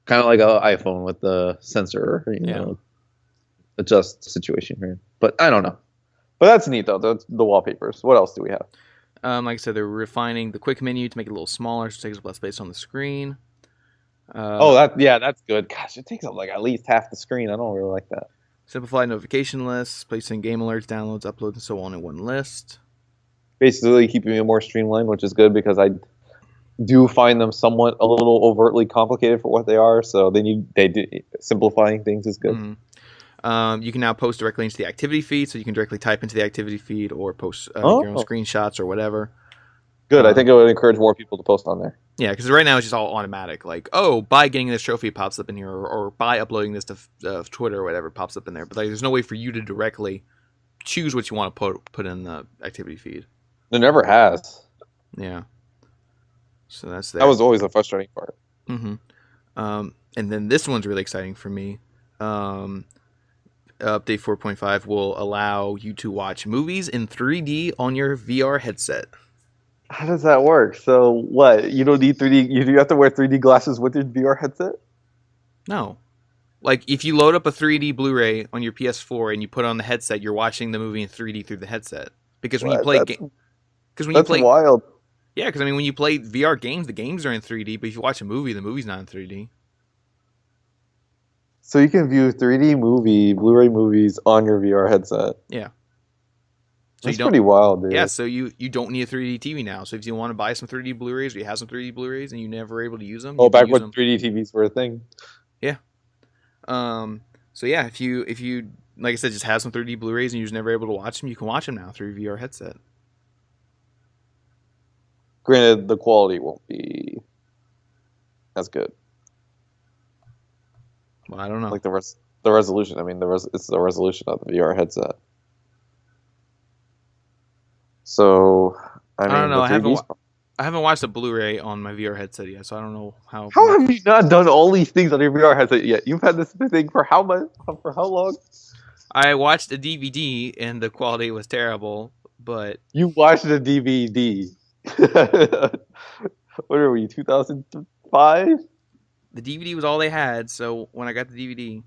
kind of like an iPhone with the sensor, adjust the situation here. But I don't know. But that's neat though. That's the wallpapers. What else do we have? Like I said, they're refining the quick menu to make it a little smaller, so it takes up less space on the screen. That's good. Gosh, it takes up like at least half the screen. I don't really like that. Simplified notification lists, placing game alerts, downloads, uploads, and so on in one list. Basically, keeping it more streamlined, which is good because I do find them somewhat a little overtly complicated for what they are. So simplifying things is good. Mm-hmm. You can now post directly into the activity feed, so you can directly type into the activity feed or post your own screenshots or whatever. Good. I think it would encourage more people to post on there. Yeah, because right now it's just all automatic. Like, by getting this trophy pops up in here, or by uploading this to Twitter or whatever pops up in there. But like, there's no way for you to directly choose what you want to put in the activity feed. There never has. Yeah. So that's there. That was always the frustrating part. Mm-hmm. And then this one's really exciting for me. Update 4.5 will allow you to watch movies in 3D on your VR headset. How does that work? So what? You don't need 3D. You have to wear 3D glasses with your VR headset? No. Like if you load up a 3D Blu-ray on your PS4 and you put it on the headset, you're watching the movie in 3D through the headset. Because when you play, that's wild. Yeah, because I mean, when you play VR games, the games are in 3D. But if you watch a movie, the movie's not in 3D. So you can view 3D Blu-ray movies on your VR headset. Yeah. So that's pretty wild, dude. Yeah, so you don't need a 3D TV now. So if you want to buy some 3D Blu-rays or you have some 3D Blu-rays and you never were able to use them. Back when 3D TVs were a thing. Yeah. So yeah, if you like I said, just have some 3D Blu-rays and you're just never able to watch them, you can watch them now through your VR headset. Granted, the quality won't be as good. Well, I don't know. Like the resolution. I mean, it's the resolution of the VR headset. So I don't know. I haven't watched a Blu-ray on my VR headset yet, so I don't know how. How have you not done all these things on your VR headset yet? You've had this thing for how much? For how long? I watched a DVD and the quality was terrible, but you watched a DVD. What are we? 2005. The DVD was all they had, so when I got the DVD,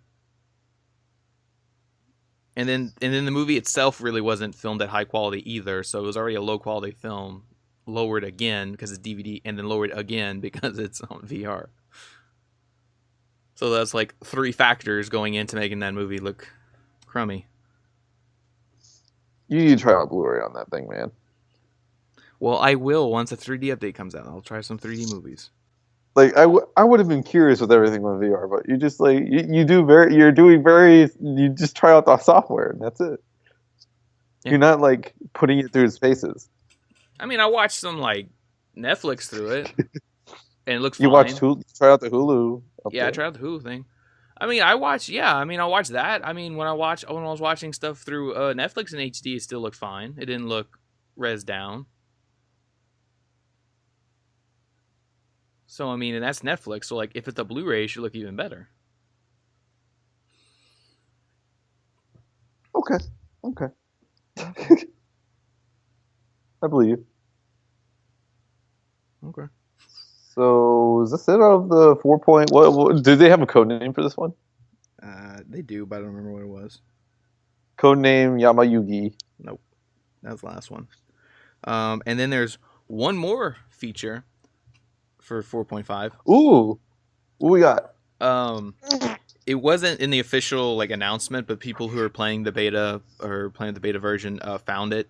And then the movie itself really wasn't filmed at high quality either, so it was already a low quality film, lowered again because it's DVD, and then lowered again because it's on VR. So that's like 3 factors going into making that movie look crummy. You need to try out Blu-ray on that thing, man. Well, I will once a 3D update comes out. I'll try some 3D movies. Like I would have been curious with everything with VR, but you just like you just try out the software and that's it. Yeah. You're not like putting it through its paces. I mean, I watched some like Netflix through it, and it looks fine. You watched Hulu? Try out the Hulu. Yeah, I tried out the Hulu thing. I mean, I watched that. I mean, when I was watching stuff through Netflix in HD, it still looked fine. It didn't look res down. So, I mean, and that's Netflix. So, like, if it's a Blu-ray, it should look even better. Okay. I believe you. Okay. So, is this it of the 4 point? What did they have a code name for this one? They do, but I don't remember what it was. Code name Yamayugi. Nope. That was the last one. And then there's one more feature for 4.5. Ooh, what we got? It wasn't in the official like announcement, but people who are playing the beta or playing the beta version found it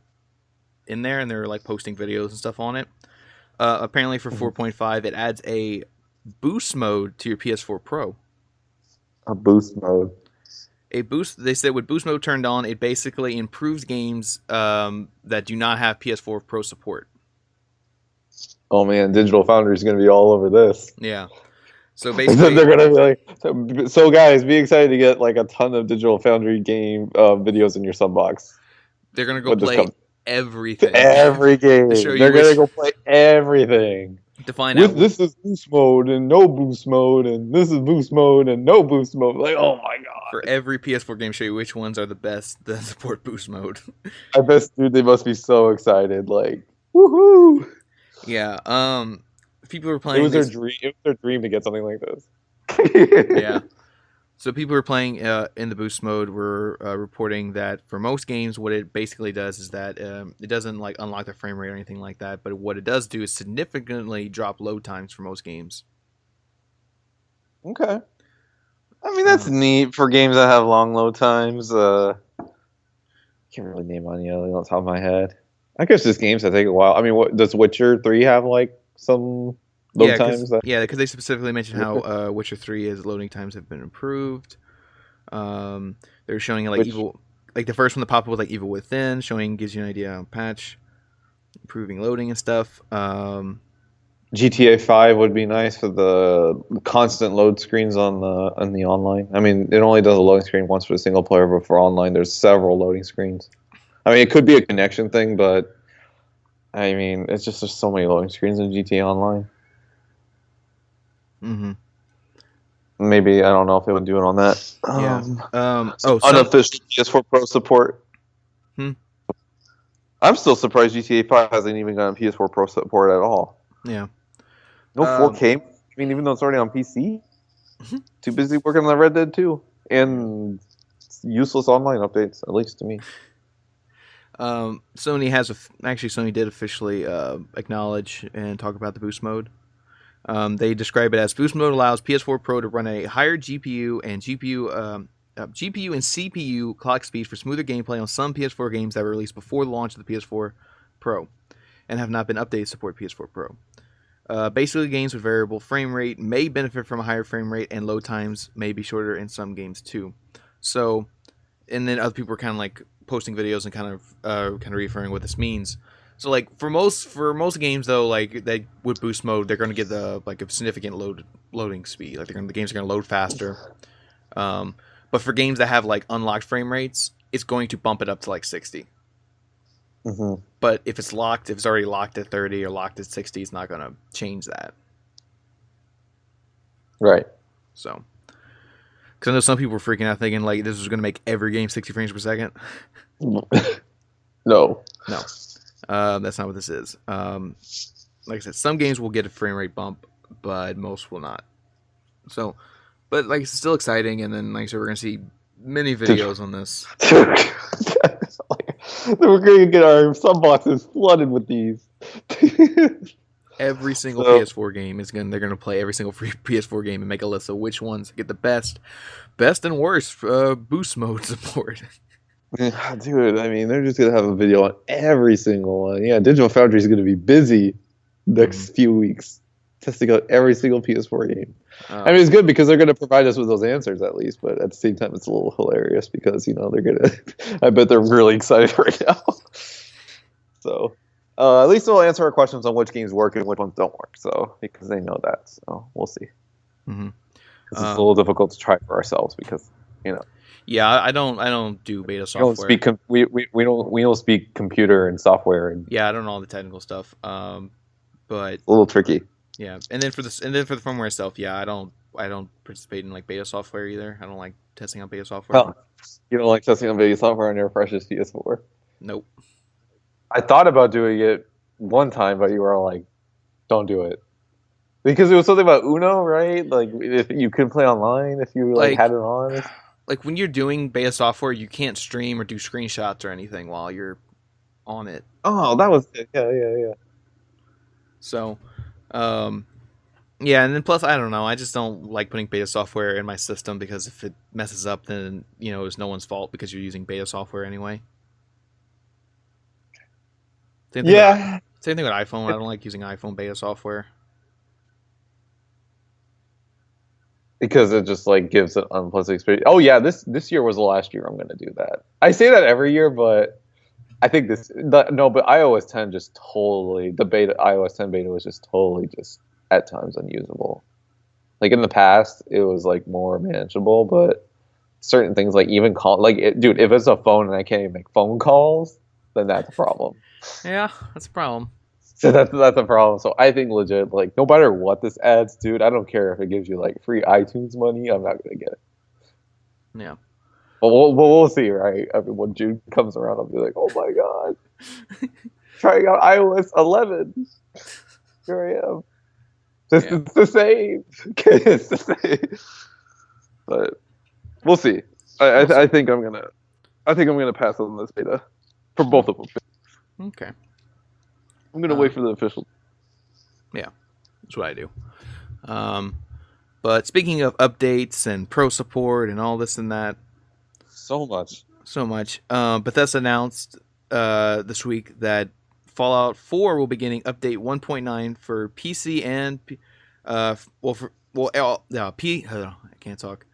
in there, and they're like posting videos and stuff on it. Apparently, for 4.5, it adds a boost mode to your PS4 Pro. A boost mode. They said with boost mode turned on, it basically improves games that do not have PS4 Pro support. Oh man, Digital Foundry is going to be all over this. Yeah. So basically, they're going to be like, so guys, be excited to get like a ton of Digital Foundry game videos in your sunbox. They're going to go play everything. Every game. They're going to go play everything. To find out. This is boost mode and no boost mode, and this is boost mode and no boost mode. Like, oh my god. For every PS4 game, show you which ones are the best that support boost mode. I bet, dude, they must be so excited. Like, woohoo! Yeah. People were playing. It was their dream to get something like this. Yeah. So people who are playing in the boost mode were reporting that for most games, what it basically does is that it doesn't like unlock the frame rate or anything like that. But what it does do is significantly drop load times for most games. Okay. I mean, that's neat for games that have long load times. I can't really name any on the top of my head. I guess just games that take a while. I mean, what does Witcher 3 have like some load times? Yeah, because they specifically mentioned how Witcher 3's loading times have been improved. They're showing like the first one that popped up was like Evil Within, gives you an idea on patch, improving loading and stuff. GTA 5 would be nice for the constant load screens on the online. I mean, it only does a loading screen once for the single player, but for online, there's several loading screens. I mean, it could be a connection thing, but I mean, it's just there's so many loading screens in GTA Online. Mm-hmm. Maybe I don't know if they would do it on that. Unofficial PS4 Pro support. I'm still surprised GTA 5 hasn't even gotten PS4 Pro support at all. Yeah. No 4K. I mean, even though it's already on PC. Too busy working on Red Dead 2 and useless online updates, at least to me. Sony did officially acknowledge and talk about the boost mode. They describe it as boost mode allows PS4 Pro to run a higher GPU and CPU clock speeds for smoother gameplay on some PS4 games that were released before the launch of the PS4 Pro and have not been updated to support PS4 Pro. Basically, games with variable frame rate may benefit from a higher frame rate, and load times may be shorter in some games too. So, and then other people were kind of like posting videos and kind of referring what this means. So like for most games though, like they with boost mode, they're going to get a significant loading speed. Like the games are going to load faster. But for games that have like unlocked frame rates, it's going to bump it up to like 60. Mm-hmm. But if it's already locked at 30 or locked at 60, it's not going to change that. Right. So, because I know some people were freaking out thinking like this was going to make every game 60 frames per second. No. That's not what this is. Like I said, some games will get a frame rate bump, but most will not. So, but like it's still exciting. And then like I said, we're going to see Many videos on this. We're going to get our sub boxes flooded with these. Every single PS4 game they're gonna play every single free PS4 game and make a list of which ones get the best and worst boost mode support. Dude, I mean, they're just gonna have a video on every single one. Yeah, Digital Foundry is gonna be busy next few weeks testing out every single PS4 game. I mean, it's good because they're gonna provide us with those answers at least, but at the same time, it's a little hilarious because they're gonna. I bet they're really excited right now. So. At least they'll answer our questions on which games work and which ones don't work. So because they know that, so we'll see. Mm-hmm. It's a little difficult to try for ourselves because Yeah, I don't do beta software. We don't speak computer and software and. Yeah, I don't know all the technical stuff. But a little tricky. Yeah, and then for the firmware stuff, yeah, I don't participate in like beta software either. I don't like testing out beta software. Oh, you don't like testing out beta software on your precious PS4? Nope. I thought about doing it one time, but you were all like, "Don't do it," because it was something about Uno, right? Like if you could play online if you had it on. Like when you're doing beta software, you can't stream or do screenshots or anything while you're on it. Oh, that was it. Yeah. So, yeah, and then plus I don't know. I just don't like putting beta software in my system because if it messes up, then it's no one's fault because you're using beta software anyway. Same thing with iPhone. I don't like using iPhone beta software because it just gives an unpleasant experience. Oh yeah, this year was the last year I'm going to do that. I say that every year, but I think but iOS 10 just totally iOS 10 beta was just totally just at times unusable. Like in the past, it was more manageable, but certain things even call dude, if it's a phone and I can't even make phone calls, then that's a problem. Yeah, that's a problem. So that's a problem. So I think legit, no matter what this adds, dude, I don't care if it gives you free iTunes money, I'm not gonna get it. Yeah. But we'll see, right? I mean, when June comes around, I'll be like, oh my god, trying out iOS 11. Here I am. It's the same. It's the same. But we'll see. I think I'm gonna pass on this beta for both of them. Okay. I'm gonna wait for the official. Yeah, that's what I do. But speaking of updates and pro support and all this and that, so much. Bethesda announced this week that Fallout 4 will be getting update 1.9 for PC and I can't talk.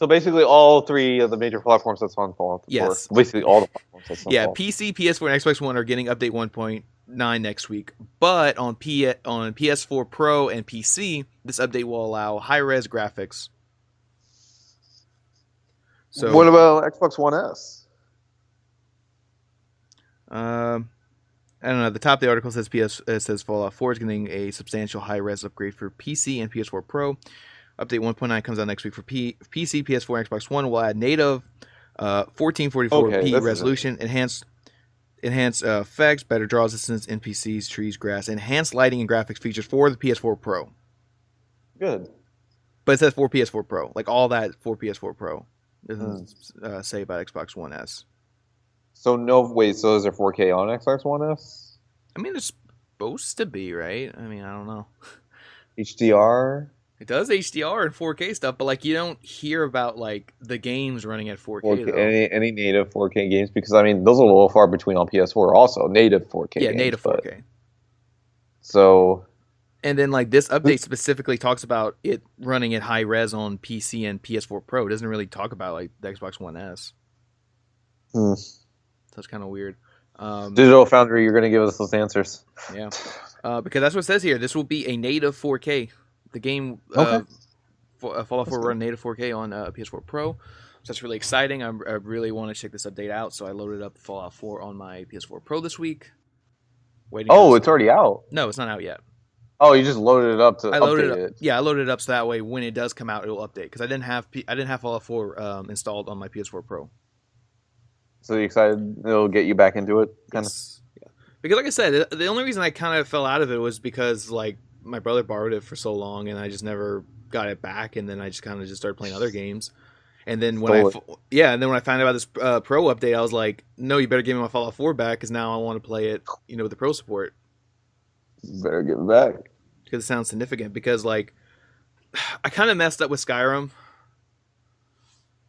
So basically, all three of the major platforms that's on Fallout 4. Yes. Basically, all the platforms that's on Fallout. PC, PS4, and Xbox One are getting update 1.9 next week. But on PS4 Pro and PC, this update will allow high-res graphics. So, what about Xbox One S? I don't know. At the top of the article says Fallout 4 is getting a substantial high-res upgrade for PC and PS4 Pro. Update 1.9 comes out next week for PC, PS4, and Xbox One. Will add native 1444p resolution, enhanced effects, better draw distance, NPCs, trees, grass, enhanced lighting and graphics features for the PS4 Pro. Good. But it says for PS4 Pro. All that for PS4 Pro. It doesn't say about Xbox One S. So so is there 4K on Xbox One S? I mean, it's supposed to be, right? I mean, I don't know. HDR? It does HDR and 4K stuff, but you don't hear about the games running at 4K though. Any native 4K games, because I mean those are a little far between on PS4 also, native 4K games. Native 4K. So and then this update specifically talks about it running at high res on PC and PS4 Pro. It doesn't really talk about the Xbox One S. So it's kind of weird. Digital Foundry, you're going to give us those answers. Yeah. Because that's what it says here. This will be a native 4K. The game Fallout 4 run native 4K on PS4 Pro. So that's really exciting. I really want to check this update out. So I loaded up Fallout 4 on my PS4 Pro this week. It's already out? No, it's not out yet. Oh, you just loaded it up to update it. Yeah, I loaded it up so that way when it does come out, it will update. Because I didn't have Fallout 4 installed on my PS4 Pro. So you excited it'll get you back into it? Yes. Yeah. Because like I said, the only reason I kind of fell out of it was because my brother borrowed it for so long and I just never got it back, and then I just kind of started playing other games. And then when Totally. and then when I found out about this Pro update, I was like, no, you better give me my Fallout 4 back because now I want to play it, with the Pro support Better give it back. because it sounds significant. Because like, I kind of messed up with Skyrim.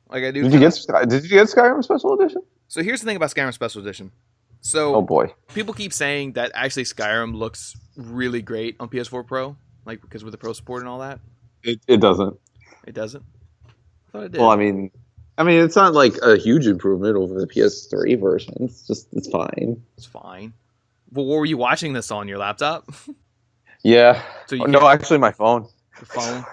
Like I do. Did you get Skyrim Special Edition? So here's the thing about Skyrim Special Edition. Oh So boy. people keep saying that actually Skyrim looks really great on PS4 Pro, like because with the Pro support and all that. It doesn't. It doesn't. I thought it did. Well, I mean, it's not like a huge improvement over the PS3 version. It's fine. It's fine. Well, what were you watching this on your laptop? Yeah. So you No, actually, my phone. Your phone.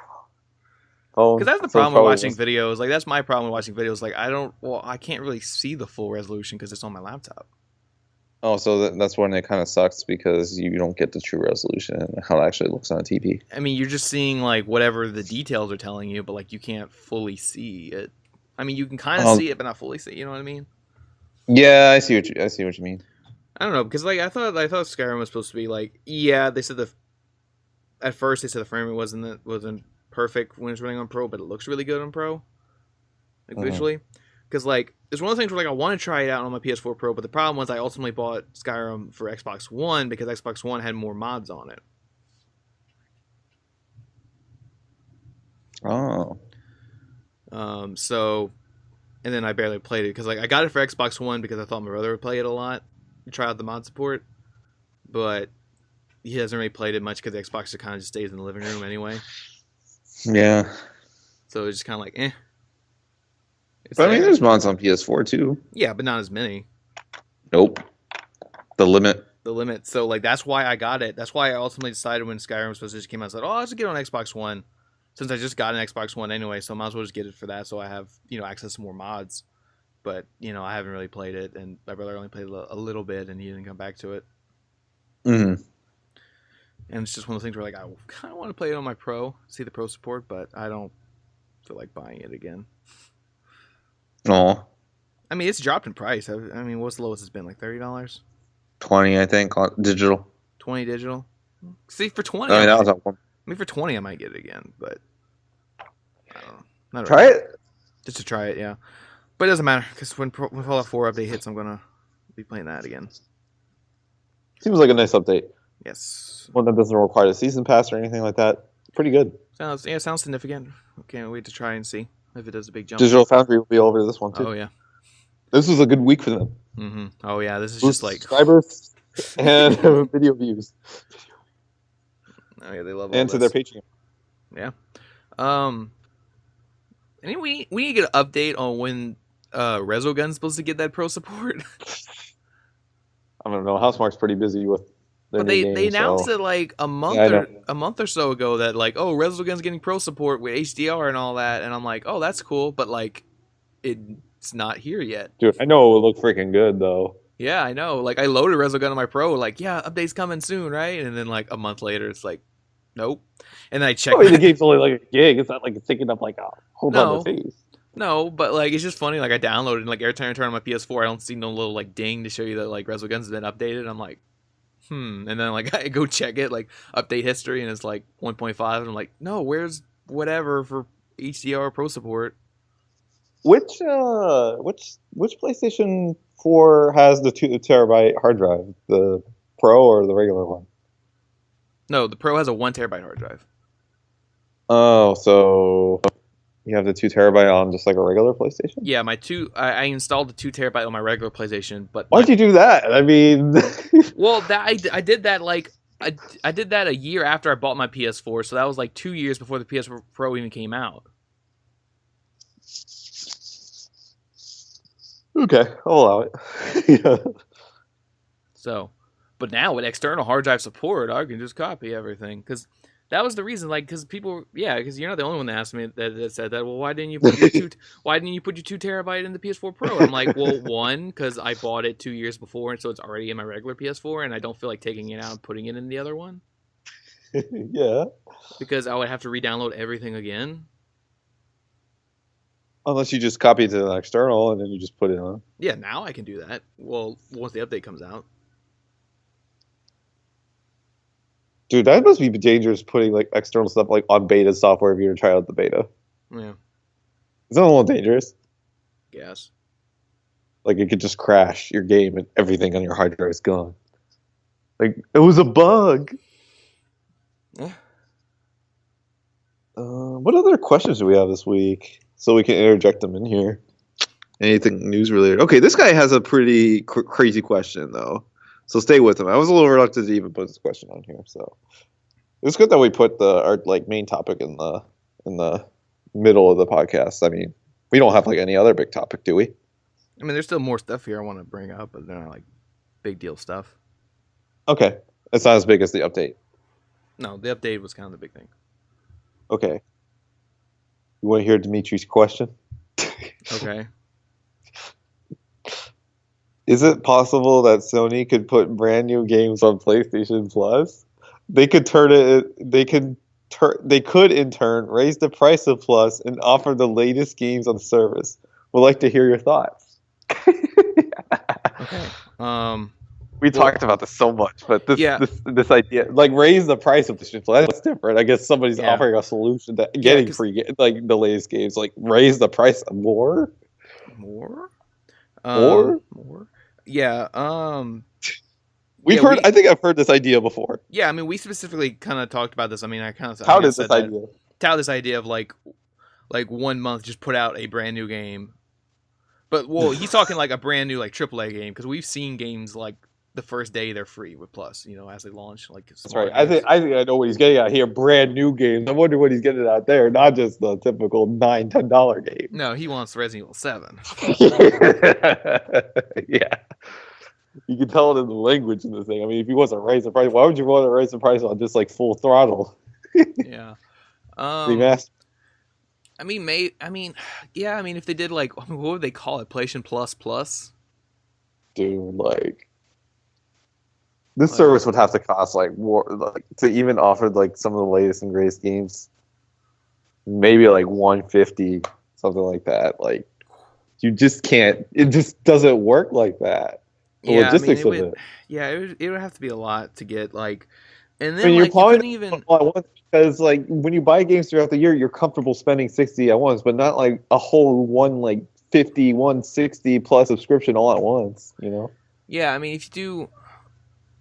Phone. Because that's the problem with watching videos. Like that's my problem with watching videos. Like I can't really see the full resolution because it's on my laptop. Oh, so that's when it kind of sucks because you don't get the true resolution and how it actually looks on a TV. I mean, you're just seeing like whatever the details are telling you, but like you can't fully see it. I mean, you can kind of see it, but not fully see it. You know what I mean? Yeah, I see what you mean. I don't know because like I thought Skyrim was supposed to be like they said at first they said the frame wasn't perfect when it's running on Pro, but it looks really good on Pro, like visually. Because like it's one of the things where like I want to try it out on my PS4 Pro, but the problem was I ultimately bought Skyrim for Xbox One because Xbox One had more mods on it. Oh. So, and then I barely played it because like I got it for Xbox One because I thought my brother would play it a lot, try out the mod support, but he hasn't really played it much because the Xbox kind of just stays in the living room anyway. Yeah. So it's just kind of like, eh. But I mean, there's mods on PS4 too. Yeah, but not as many. Nope. The limit. So like that's why I got it. That's why I ultimately decided when Skyrim Special came out, I said, I'll just get it on Xbox One. Since I just got an Xbox One anyway, so I might as well just get it for that so I have, access to more mods. But, I haven't really played it, and my brother only played a little bit, and he didn't come back to it. Mm-hmm. And it's just one of those things where, like, I kind of want to play it on my Pro, see the Pro support, but I don't feel like buying it again. Oh. I mean, it's dropped in price. I mean, what's the lowest it's been? Like $30? 20, I think, digital. 20 digital? See, for 20, I mean, that was at one. I mean, for 20, I might get it again, but I don't know. Not Try really. it. Just to try it, yeah. But it doesn't matter because when Fallout 4 update hits, I'm gonna be playing that again. Seems like a nice update. Yes. One that doesn't require a season pass or anything like that. Pretty good. Sounds significant. Can't wait to try and see if it does a big jump. Digital Foundry will be over this one too. Oh yeah. This was a good week for them. Mm-hmm. Oh yeah, this is just like subscribers and video views. Oh yeah, they love all and this. to their Patreon. Yeah. And we need to get an update on when Resogun's supposed to get that Pro support. I don't know. Housemarque's pretty busy with their but new they game, announced so. it like a month or so ago that like, oh, Resogun's getting Pro support with HDR and all that, and I'm like, oh, that's cool, but like it's not here yet. Dude, I know it would look freaking good though. Yeah, I know. Like I loaded Resogun on my Pro, like, yeah, update's coming soon, right? And then like a month later it's like, nope. And then I checked. The game's only like a gig. It's not like it's taking up like a whole other space. No, but like it's just funny. Like I downloaded and like every time I turn on my PS4, I don't see no little like ding to show you that like Resogun's been updated. I'm like, and then like I go check it, like update history, and it's like 1.5, and I'm like, no, where's whatever for HDR Pro support? Which PlayStation 4 has the 2 terabyte hard drive? The Pro or the regular one? No, the Pro has a 1 terabyte hard drive. Oh, so you have the 2 terabyte on just like a regular PlayStation? Yeah, I installed the 2 terabyte on my regular PlayStation, but why'd you do that? I mean, well, I did that like I did that a year after I bought my PS4, so that was like 2 years before the PS4 Pro even came out. Okay, I'll allow it. Yeah. So, but now with external hard drive support, I can just copy everything because that was the reason. Like, because because you're not the only one that asked me that said that. Well, why didn't you put your 2 terabyte in the PS4 Pro? And I'm like, well, one, because I bought it 2 years before, and so it's already in my regular PS4, and I don't feel like taking it out and putting it in the other one. Yeah. Because I would have to re-download everything again. Unless you just copy it to an external and then you just put it on. Yeah, now I can do that. Well, once the update comes out. Dude, that must be dangerous putting like external stuff like on beta software if you're trying out the beta. Yeah. Is that a little dangerous? Yes. Like it could just crash your game and everything on your hard drive is gone. Like it was a bug. Yeah. What other questions do we have this week? So we can interject them in here. Anything news related? Okay, this guy has a pretty crazy question though. So stay with him. I was a little reluctant to even put this question on here. So it's good that we put our like main topic in the middle of the podcast. I mean, we don't have like any other big topic, do we? I mean, there's still more stuff here I want to bring up, but they're not like big deal stuff. Okay, it's not as big as the update. No, the update was kind of the big thing. Okay. You want to hear Dimitri's question? Okay. Is it possible that Sony could put brand new games on PlayStation Plus? They could They could in turn raise the price of Plus and offer the latest games on the service. Would like to hear your thoughts. Okay. We talked about this so much, but this idea, like raise the price of PlayStation Plus, that's different. I guess somebody's offering a solution to getting free, like the latest games, like raise the price more. More. Yeah. We've heard. I think I've heard this idea before. Yeah, I mean, we specifically kind of talked about this. I mean, I kind of touted this idea. Tout this idea of like 1 month just put out a brand new game. But he's talking like a brand new like AAA game because we've seen games like the first day they're free with Plus, as they launch. Like that's right. I think I know what he's getting at here. Brand new games. I wonder what he's getting out there. Not just the typical $9-10 game. No, he wants Resident Evil 7. Yeah. You can tell it in the language in this thing. I mean, if he wants to raise the price, why would you want to raise the price on just like full throttle? Yeah. Remaster. I mean, if they did like, what would they call it? PlayStation Plus? Dude, like, this service would have to cost like more, like to even offer like some of the latest and greatest games. Maybe like $150, something like that. Like, you just can't. It just doesn't work like that. The logistics of it. Yeah, it would have to be a lot to get like, and then you're like you couldn't even. Because like when you buy games throughout the year, you're comfortable spending $60 at once, but not like a whole like $50, $160 plus subscription all at once. Yeah, I mean, if you do,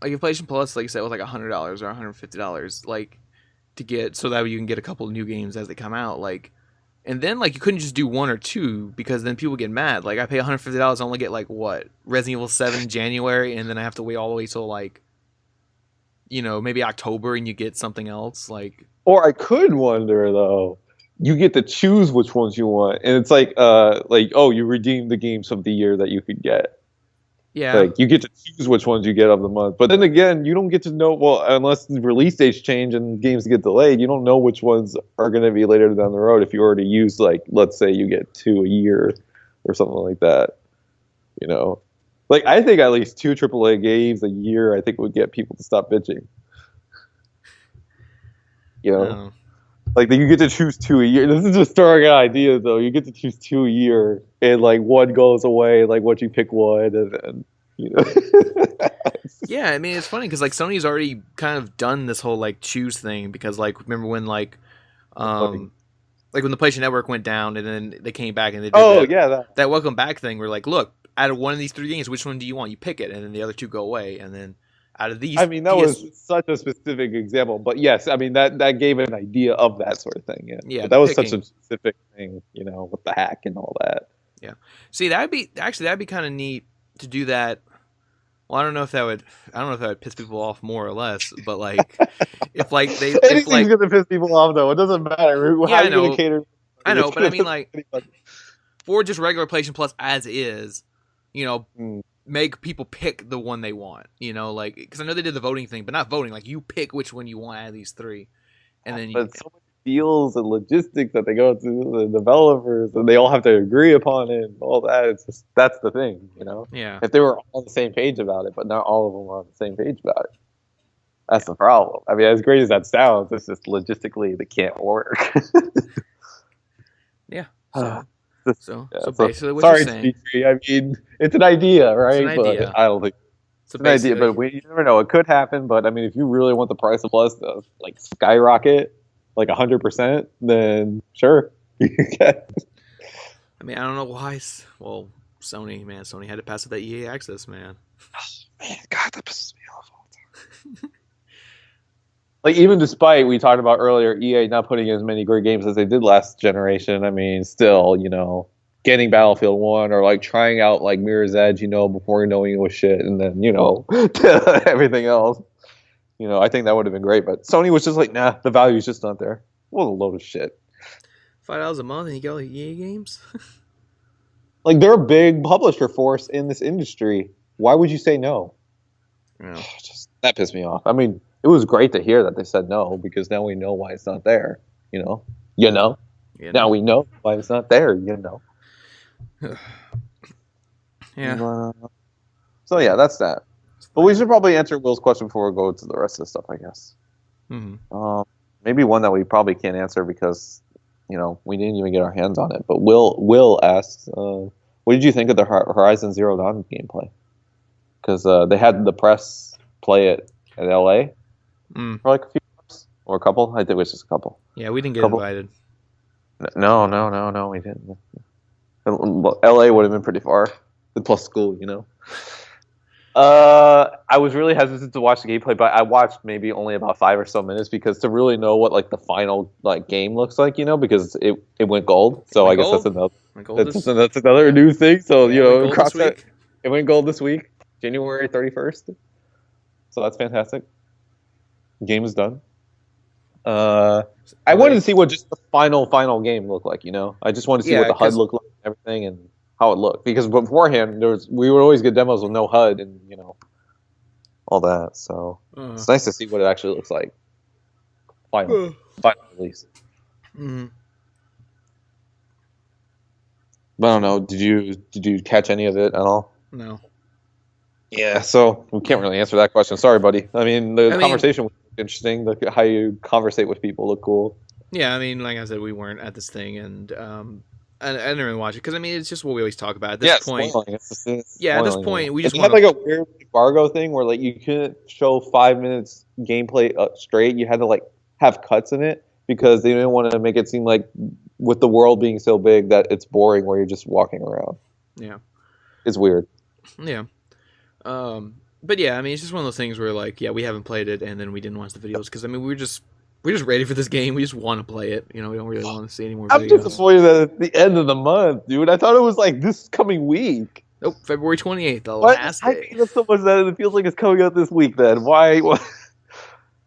like, if PlayStation Plus, like you said, was like $100 or $150, like to get so that way you can get a couple of new games as they come out, like. And then, like, you couldn't just do one or two because then people get mad. Like, I pay $150, I only get, like, what? Resident Evil 7 in January, and then I have to wait all the way till, like, maybe October, and you get something else, like... Or I could wonder, though, you get to choose which ones you want, and it's like, you redeem the games of the year that you could get. Yeah. Like, you get to choose which ones you get of the month. But then again, you don't get to know, unless the release dates change and games get delayed, you don't know which ones are going to be later down the road if you already used, like, let's say you get 2 a year or something like that. Like, I think at least 2 AAA games a year, I think would get people to stop bitching. No. Like, you get to choose 2 a year. This is just throwing out ideas, though. You get to choose 2 a year, and, like, one goes away, like, once you pick one, and then, Yeah, I mean, it's funny, because, like, Sony's already kind of done this whole, like, choose thing, because, like, remember when, like, when the PlayStation Network went down, and then they came back, and they did that welcome back thing, where, like, look, out of one of these 3 games, which one do you want? You pick it, and then the other 2 go away, and then... Out of these, I mean, that was such a specific example, but yes, I mean that gave an idea of that sort of thing. Yeah, but that was such a specific thing, with the hack and all that. Yeah, see, that'd be kind of neat to do that. Well, I don't know if that would piss people off more or less, but like, if like they, anything's gonna piss people off though. It doesn't matter. Yeah, I know. I know, but I mean, like, for just regular PlayStation Plus as is, make people pick the one they want, like, because I know they did the voting thing, but not voting, like, you pick which one you want out of these 3, and then but so many deals and logistics that they go to the developers, and they all have to agree upon it and all that. It's just, that's the thing, Yeah. If they were all on the same page about it, but not all of them were on the same page about it, that's the problem. I mean, as great as that sounds, it's just logistically they can't work. Yeah. So basically what you're saying... Dimitri, I mean, it's an idea, right? It's an idea. But I don't think it's an idea, but you never know. It could happen, but I mean, if you really want the price of Plus to, like, skyrocket, like 100%, then sure. I mean, I don't know why. Well, Sony had to pass with that EA access, man. Man, God, that pisses me off all the time. Like, even despite we talked about earlier, EA not putting in as many great games as they did last generation. I mean, still, getting Battlefield 1 or like trying out like Mirror's Edge, before knowing it was shit, and then everything else. I think that would have been great, but Sony was just like, nah, the value's just not there. What a load of shit. $5 a month and you get all the EA games. Like, they're a big publisher force in this industry. Why would you say no? Yeah. Just that pissed me off. I mean, it was great to hear that they said no, because now we know why it's not there. Now we know why it's not there. Yeah. So yeah, that's that. But we should probably answer Will's question before we go to the rest of the stuff, I guess. Mm-hmm. Maybe one that we probably can't answer because we didn't even get our hands on it. But Will asks, what did you think of the Horizon Zero Dawn gameplay? Because they had the press play it at LA for like a few months or a couple. I think it was just a couple. Yeah, we didn't get invited. No, we didn't. LA would have been pretty far. Plus school, I was really hesitant to watch the gameplay, but I watched maybe only about 5 or so minutes because to really know what like the final like game looks like, because it went gold. So I guess that's another new thing. So it went gold this week, January 31st. So that's fantastic. Game is done. I wanted to see what just the final game looked like. I just wanted to see what the HUD looked like and everything and how it looked, because beforehand we would always get demos with no HUD and all that. So it's nice to see what it actually looks like. Final release. Mm-hmm. But I don't know. Did you catch any of it at all? No. Yeah. So we can't really answer that question. Sorry, buddy. I mean, the conversation was interesting. How you conversate with people look cool. Yeah, I mean, like I said, we weren't at this thing, and I didn't really watch it because I mean, it's just what we always talk about at this point. At this point, we just had like a weird embargo thing where like you couldn't show 5 minutes gameplay straight. You had to like have cuts in it because they didn't want to make it seem like, with the world being so big, that it's boring where you're just walking around. Yeah, it's weird. Yeah, but yeah, I mean, it's just one of those things where like, yeah, we haven't played it, and then we didn't watch the videos because I mean, we're just ready for this game. We just want to play it. We don't really want to see any more videos. I'm disappointed that it's the end of the month, dude. I thought it was like this coming week. Nope, February 28th, the last day. I so much that it feels like it's coming out this week then. Why?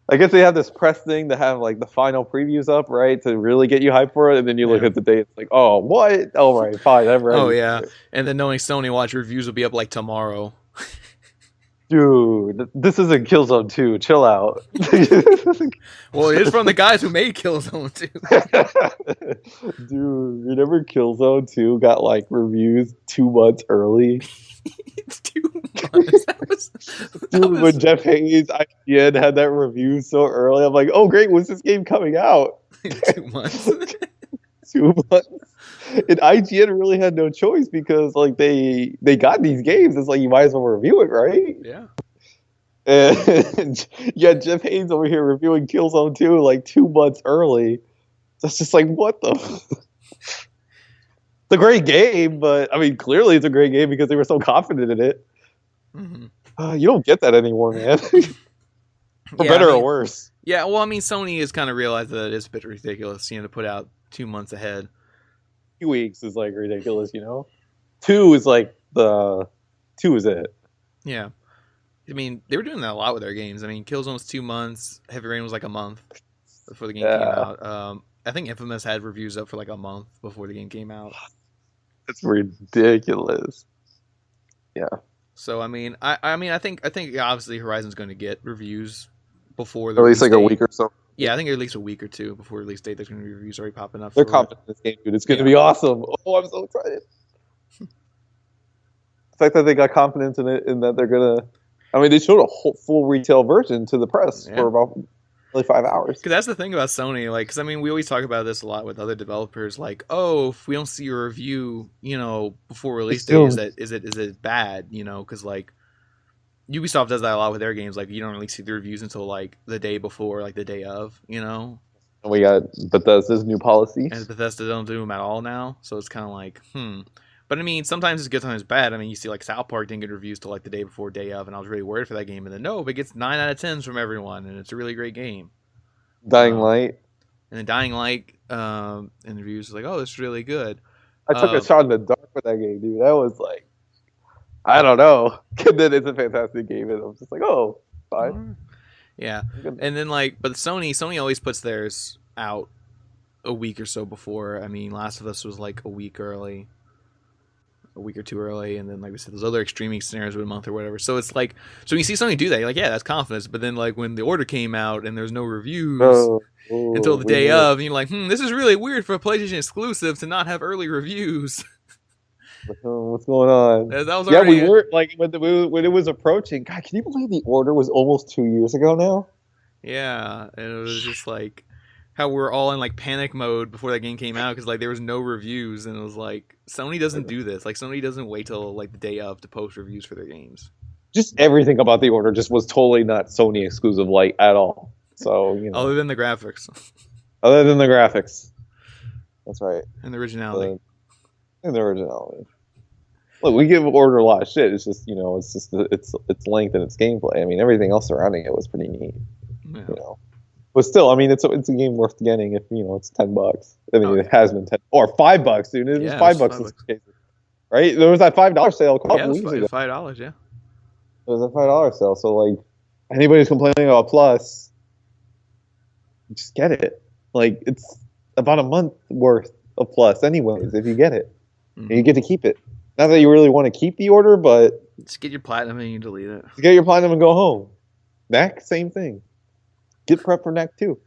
I guess they have this press thing to have like the final previews up, right? To really get you hyped for it. And then you look at the date, it's like, oh, what? Oh, right, fine, I'm ready. Oh, yeah. And then knowing Sony Watch reviews will be up like tomorrow. Dude, this isn't Killzone 2. Chill out. Well, it is from the guys who made Killzone 2. Dude, remember Killzone 2 got like reviews 2 months early? It's 2 months. When Jeff Hayes IGN had that review so early, I'm like, oh great, when's this game coming out? 2 months. 2 months. And IGN really had no choice because like they got these games. It's like you might as well review it, right? Yeah. And yeah, Jeff Hayes over here reviewing Killzone 2 like 2 months early. That's just like, what the? It's a great game, but I mean, clearly it's a great game because they were so confident in it. Mm-hmm. You don't get that anymore, man. For better or worse. Yeah, well, I mean, Sony has kind of realized that it is a bit ridiculous, to put out 2 months ahead. 2 weeks is like ridiculous, 2 is like 2 is it. Yeah. I mean, they were doing that a lot with their games. I mean, Killzone was 2 months. Heavy Rain was like a month before the game came out. I think Infamous had reviews up for like a month before the game came out. It's ridiculous. Yeah. So I mean, I think obviously Horizon's going to get reviews before at least like a week or so. Yeah, I think at least a week or two before release date. There's going to be reviews already popping up. They're confident in this game, dude. It's going to be awesome. Oh, I'm so excited. The fact that they got confidence in it and that they're going to... I mean, they showed a whole full retail version to the press for about only 5 hours. Because that's the thing about Sony. Like, because I mean, we always talk about this a lot with other developers. Like, oh, if we don't see a review, before release date, is it bad? Because like Ubisoft does that a lot with their games. Like, you don't really see the reviews until like the day before, like the day of. No, And we got Bethesda's new policies. And Bethesda don't do them at all now, so it's kind of like, But I mean, sometimes it's good, sometimes it's bad. I mean, you see like South Park didn't get reviews till like the day before, day of, and I was really worried for that game. And then no, but it gets 9 out of 10s from everyone, and it's a really great game. Dying Light. And then Dying Light in the reviews was like, oh, this is really good. I took a shot in the dark with that game, dude. That was like, I don't know. And then it's a fantastic game, and I'm just like, oh, fine. Yeah, and then like, but Sony always puts theirs out a week or so before. I mean, Last of Us was like a week or two early, and then like we said, those other extreme scenarios were a month or whatever. So it's like, so when you see Sony do that, you're like, yeah, that's confidence. But then like when the order came out and there's no reviews until the day of, and you're like, this is really weird for a PlayStation exclusive to not have early reviews. What's going on? That was already, we were like when it was approaching. God, can you believe the order was almost 2 years ago now? Yeah, and it was just like how we're all in like panic mode before that game came out because like there was no reviews, and it was like Sony doesn't do this. Like Sony doesn't wait till like the day of to post reviews for their games. Just everything about the order just was totally not Sony exclusive like at all. So other than the graphics. Other than the graphics. That's right. And the originality. Look, we give Order a lot of shit. It's just its length and its gameplay. I mean, everything else surrounding it was pretty neat. Yeah. But still, I mean, it's a game worth getting if it's $10. I mean, it has been $10 or $5, dude. It was $5 in some cases, right? There was that $5 sale a couple weeks ago. $5, yeah. It was a $5 sale. So like, anybody's complaining about Plus, just get it. Like, it's about a month worth of Plus, anyways. If you get it, and you get to keep it. Not that you really want to keep the order, but just get your platinum and you delete it. Just get your platinum and go home. Knack, same thing. Get prep for Knack too.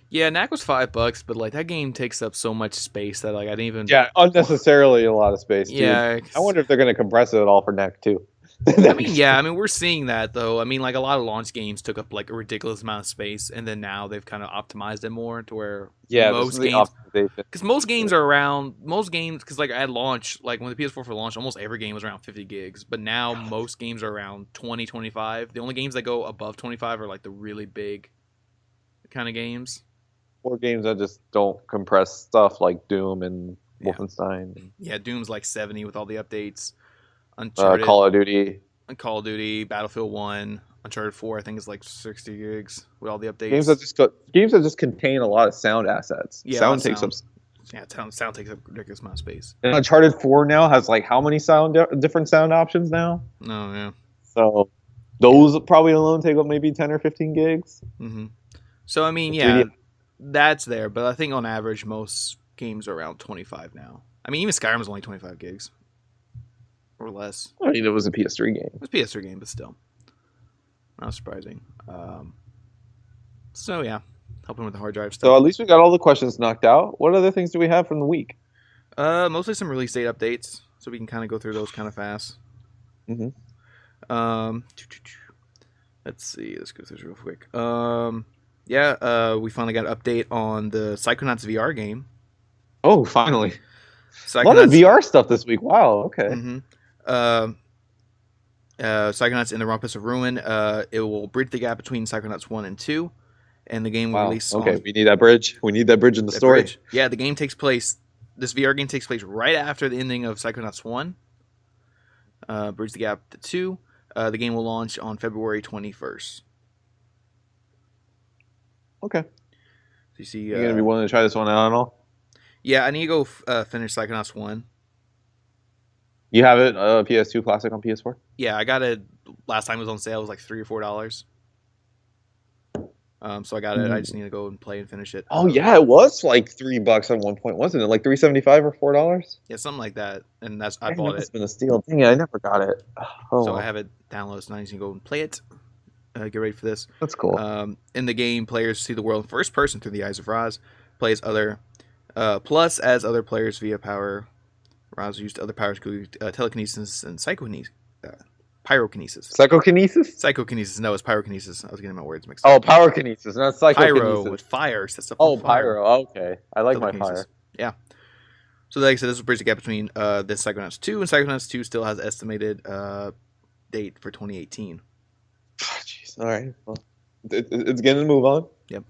Yeah, Knack was $5, but like that game takes up so much space that like I didn't even. Yeah, unnecessarily a lot of space. Dude. Yeah, I wonder if they're going to compress it at all for Knack too. I mean, we're seeing that though. I mean, like a lot of launch games took up like a ridiculous amount of space, and then now they've kind of optimized it more to where most games, because most games because like at launch, like when the PS4 for launch, almost every game was around 50 gigs, but now most games are around 20, 25. The only games that go above 25 are like the really big kind of games. Or games that just don't compress stuff like Doom and Wolfenstein. Yeah, Doom's like 70 with all the updates. Uncharted, Call of Duty, Battlefield 1, Uncharted 4, I think is like 60 gigs with all the updates. Games that just contain a lot of sound assets. Yeah, sound takes up a ridiculous amount of space. And Uncharted 4 now has like how many different sound options now? Oh yeah. So those probably alone take up maybe 10 or 15 gigs. Mm-hmm. So I mean, that's there, but I think on average most games are around 25 now. I mean, even Skyrim is only 25 gigs. Or less. I mean, it was a PS3 game. It was a PS3 game, but still. Not surprising. So, yeah. Helping with the hard drive stuff. So, at least we got all the questions knocked out. What other things do we have from the week? Mostly some release date updates. So, we can kind of go through those kind of fast. Mm-hmm. Let's see. Let's go through this real quick. We finally got an update on the Psychonauts VR game. Oh, finally. A lot of VR stuff this week. Wow, okay. Mm-hmm. Psychonauts in the Rumpus of Ruin. It will bridge the gap between Psychonauts 1 and 2, and the game will release. Okay, we need that bridge. We need that bridge in the story. Bridge. Yeah, the game takes place. This VR game takes place right after the ending of Psychonauts 1. Bridge the gap to 2. The game will launch on February 21st. Okay. So you see, you're gonna be willing to try this one out and all? Yeah, I need to go finish Psychonauts 1. You have it, PS2 Classic on PS4? Yeah, I got it last time it was on sale. It was like $3 or $4. So I got it. I just need to go and play and finish it. Oh yeah, it was like $3 at one point, wasn't it? Like $3.75 or $4? Yeah, something like that. And I bought it. It's been a steal. Dang it, I never got it. Oh. So I have it downloaded, so now I need to go and play it. Get ready for this. That's cool. In the game, players see the world in first person through the eyes of Raz. Plays other, plus as other players via power. Raz used other powers, including telekinesis and pyrokinesis. Psychokinesis? Psychokinesis. No, it's pyrokinesis. I was getting my words mixed up. Oh, pyrokinesis, not psychokinesis. Pyro with fire. Pyro. Okay. I like my fire. Yeah. So like I said, this will bridge the gap between this Psychonauts 2, and Psychonauts 2 still has estimated date for 2018. Jeez. All right. Well, It's getting to move on. Yep.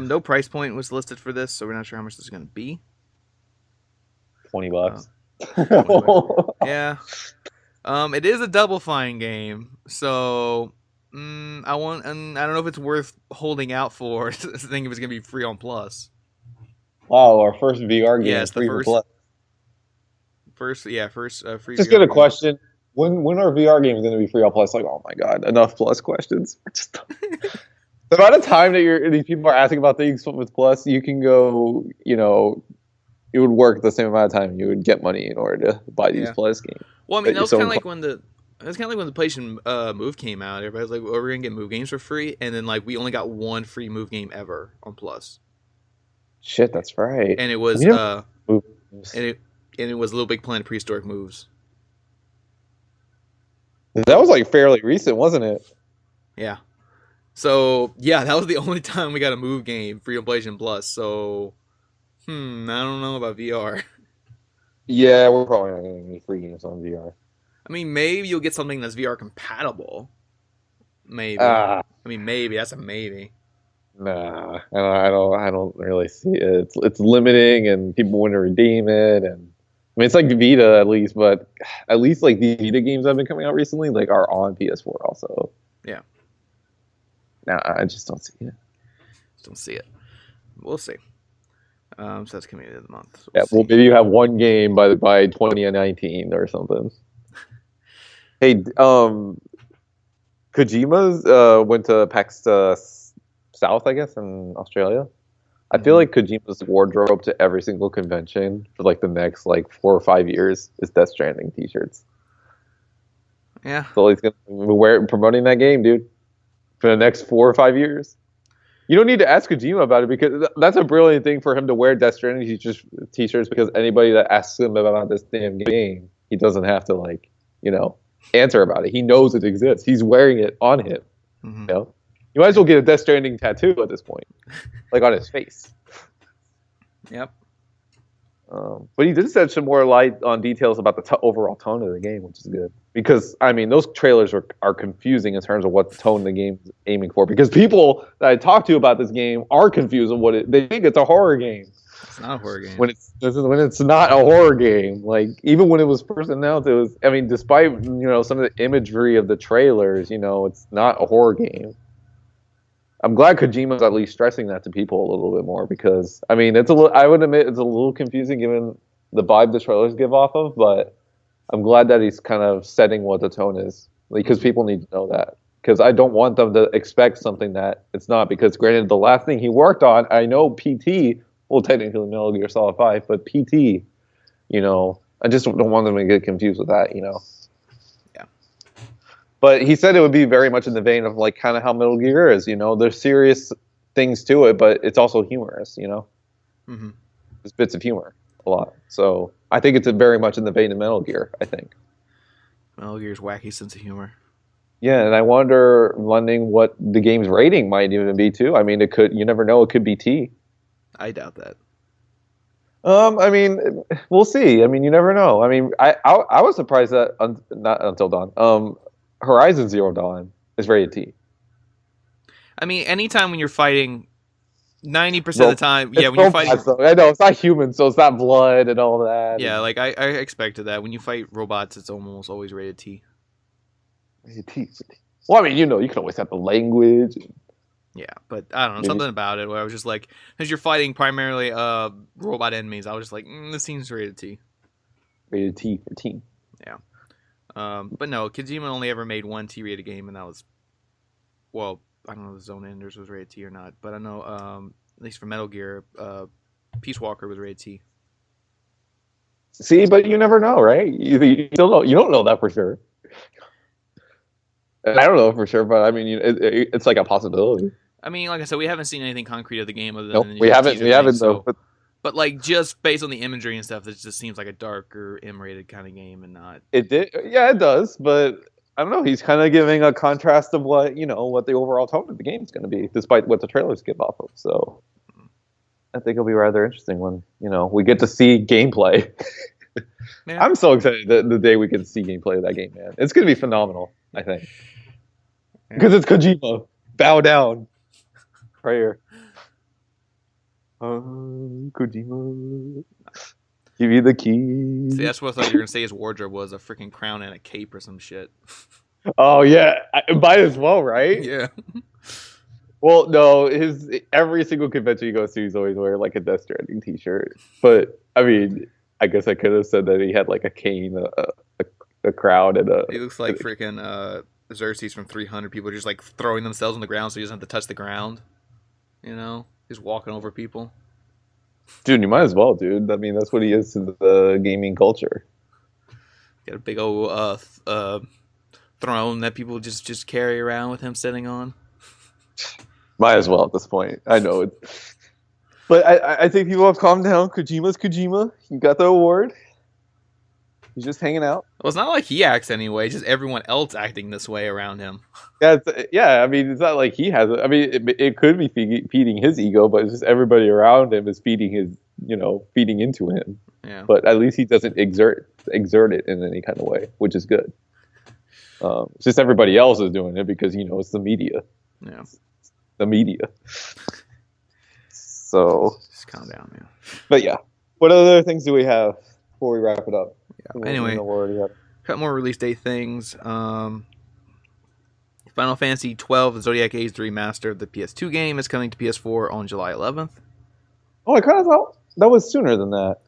No price point was listed for this, so we're not sure how much this is going to be. $20. 20 bucks. Yeah. It is a Double Fine game, so I don't know if it's worth holding out for. To think if it's going to be free on Plus. Wow, our first VR game Yes, is free for Plus. First free. Just VR get a game. question. When are VR games going to be free on Plus? Like, oh my god, enough Plus questions. The amount of time that these people are asking about things with Plus, you can go, it would work the same amount of time you would get money in order to buy these Plus games. Well, I mean, that was kind of like when the PlayStation Move came out. Everybody was like, "Oh, we're gonna get Move games for free," and then like we only got one free Move game ever on Plus. Shit, that's right. And it was and it was Little Big Planet Prehistoric Moves. That was like fairly recent, wasn't it? Yeah. So yeah, that was the only time we got a Move game free on PlayStation Plus. So, I don't know about VR. Yeah, we're probably not getting any free games on VR. I mean, maybe you'll get something that's VR compatible. Maybe. Maybe that's a maybe. Nah, I don't really see it. It's limiting, and people want to redeem it, and I mean it's like Vita at least, but at least like the Vita games that have been coming out recently, like are on PS4 also. Yeah. Nah, I just don't see it. Don't see it. We'll see. So that's coming in the month. So well, maybe you have one game by 2019 or something. Hey, Kojima's went to PAX South, I guess, in Australia. I feel like Kojima's wardrobe to every single convention for like the next like 4 or 5 years is Death Stranding t-shirts. Yeah. So he's gonna be promoting that game, dude, for the next 4 or 5 years. You don't need to ask Kojima about it because that's a brilliant thing for him to wear Death Stranding t-shirts because anybody that asks him about this damn game, he doesn't have to answer about it. He knows it exists. He's wearing it on him. Mm-hmm. You might as well get a Death Stranding tattoo at this point, like on his face. Yep. But he did shed some more light on details about the overall tone of the game, which is good. Because, I mean, those trailers are confusing in terms of what tone the game is aiming for. Because people that I talk to about this game are confused on they think it's a horror game. It's not a horror game. When it's not a horror game. Like, even when it was first announced, it was, I mean, despite, some of the imagery of the trailers, it's not a horror game. I'm glad Kojima's at least stressing that to people a little bit more because, I mean, I would admit it's a little confusing given the vibe the trailers give off of, but I'm glad that he's kind of setting what the tone is because people need to know that. Because I don't want them to expect something that it's not. Because granted, the last thing he worked on, I know PT, well, technically Metal Gear Solid 5, but PT, I just don't want them to get confused with that, Yeah. But he said it would be very much in the vein of like kind of how Metal Gear is, There's serious things to it, but it's also humorous, Mm-hmm. There's bits of humor a lot. So I think it's very much in the vein of Metal Gear, I think. Metal Gear's wacky sense of humor. Yeah, and I wonder, London, what the game's rating might even be too. I mean, you never know, it could be T. I doubt that. I mean, we'll see. I mean, you never know. I mean, I was surprised that not Until Dawn. Horizon Zero Dawn is rated T. I mean, anytime when you're fighting, 90% of the time, when you're fighting, I know it's not human, so it's not blood and all that. Yeah, like I expected that. When you fight robots, it's almost always rated T. Rated T. Well, I mean, you can always have the language. Yeah, but I don't know, something about it where I was just like, because you're fighting primarily robot enemies, I was just like, this seems rated T. Rated T for T. Yeah. But no, Kojima only ever made one T-rated game, and that was, well, I don't know if Zone Enders was rated T or not, but I know, at least for Metal Gear, Peace Walker was rated T. See, but you never know, right? You don't know that for sure. And I don't know for sure, but I mean, it's like a possibility. I mean, like I said, we haven't seen anything concrete of the game other than nope, we haven't though. But like just based on the imagery and stuff, it just seems like a darker, M-rated kind of game, and not. It did, yeah, it does. But I don't know. He's kind of giving a contrast of what what the overall tone of the game is going to be, despite what the trailers give off of. So I think it'll be rather interesting when we get to see gameplay. Yeah. I'm so excited the day we can see gameplay of that game, man. It's going to be phenomenal. I think because it's Kojima. Bow down. Prayer. Kojima. Give you the keys. See, that's what I thought you were gonna say. His wardrobe was a freaking crown and a cape or some shit. Oh yeah, might as well, right? Yeah. Well, no, every single convention he goes to, he's always wearing like a Death Stranding T-shirt. But I mean, I guess I could have said that he had like a cane, a crowd, and a. He looks like freaking Xerxes from 300. People are just like throwing themselves on the ground so he doesn't have to touch the ground. You know, just walking over people. Dude, you might as well, dude. I mean, that's what he is to the gaming culture. Got a big old throne that people just carry around with him sitting on. Might as well at this point. I know it. But I think people have calmed down. Kojima's Kojima. He got the award. He's just hanging out. Well, it's not like he acts anyway. It's just everyone else acting this way around him. Yeah. I mean, it's not like he has it. I mean, it could be feeding his ego, but it's just everybody around him is feeding into him. Yeah. But at least he doesn't exert it in any kind of way, which is good. It's just everybody else is doing it because it's the media. Yeah. The media. So just calm down, man. But yeah, what other things do we have before we wrap it up? Yeah. Anyway, a couple more release date things. Final Fantasy 12, the Zodiac Age remaster of the PS2 game is coming to PS4 on July 11th. Oh, I kind of thought that was sooner than that.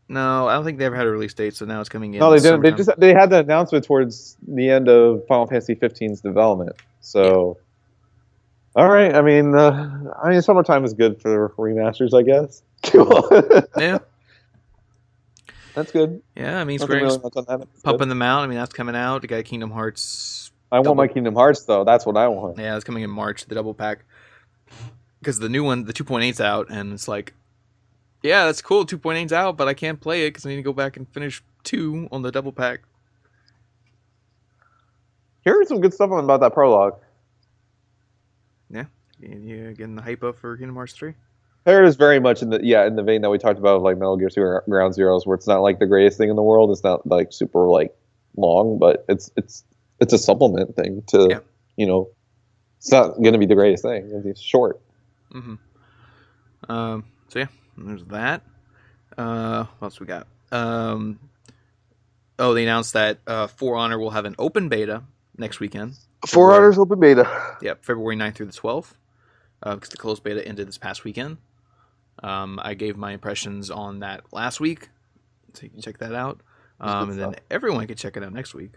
No, I don't think they ever had a release date, so now it's coming in. No, they didn't. They had the announcement towards the end of Final Fantasy 15's development. So, yeah. All right. I mean, summertime is good for remasters, I guess. Yeah. That's good. Yeah, I mean, Square Enix pumping them out. I mean, that's coming out. You got Kingdom Hearts. I want my Kingdom Hearts, though. That's what I want. Yeah, it's coming in March, the double pack. Because the new one, the 2.8's out, and it's like, yeah, that's cool. 2.8's out, but I can't play it because I need to go back and finish 2 on the double pack. Here's some good stuff about that prologue. Yeah, you getting the hype up for Kingdom Hearts 3? There is very much in the vein that we talked about, like Metal Gear Ground Zeroes, where it's not like the greatest thing in the world. It's not like super like long, but it's a supplement thing to It's not going to be the greatest thing. It's short. Mm-hmm. So yeah, there's that. What else we got? They announced that For Honor will have an open beta next weekend. For Honor's open beta. Yep, February 9th through the 12th. Because the closed beta ended this past weekend. I gave my impressions on that last week, so you can check that out. And then everyone can check it out next week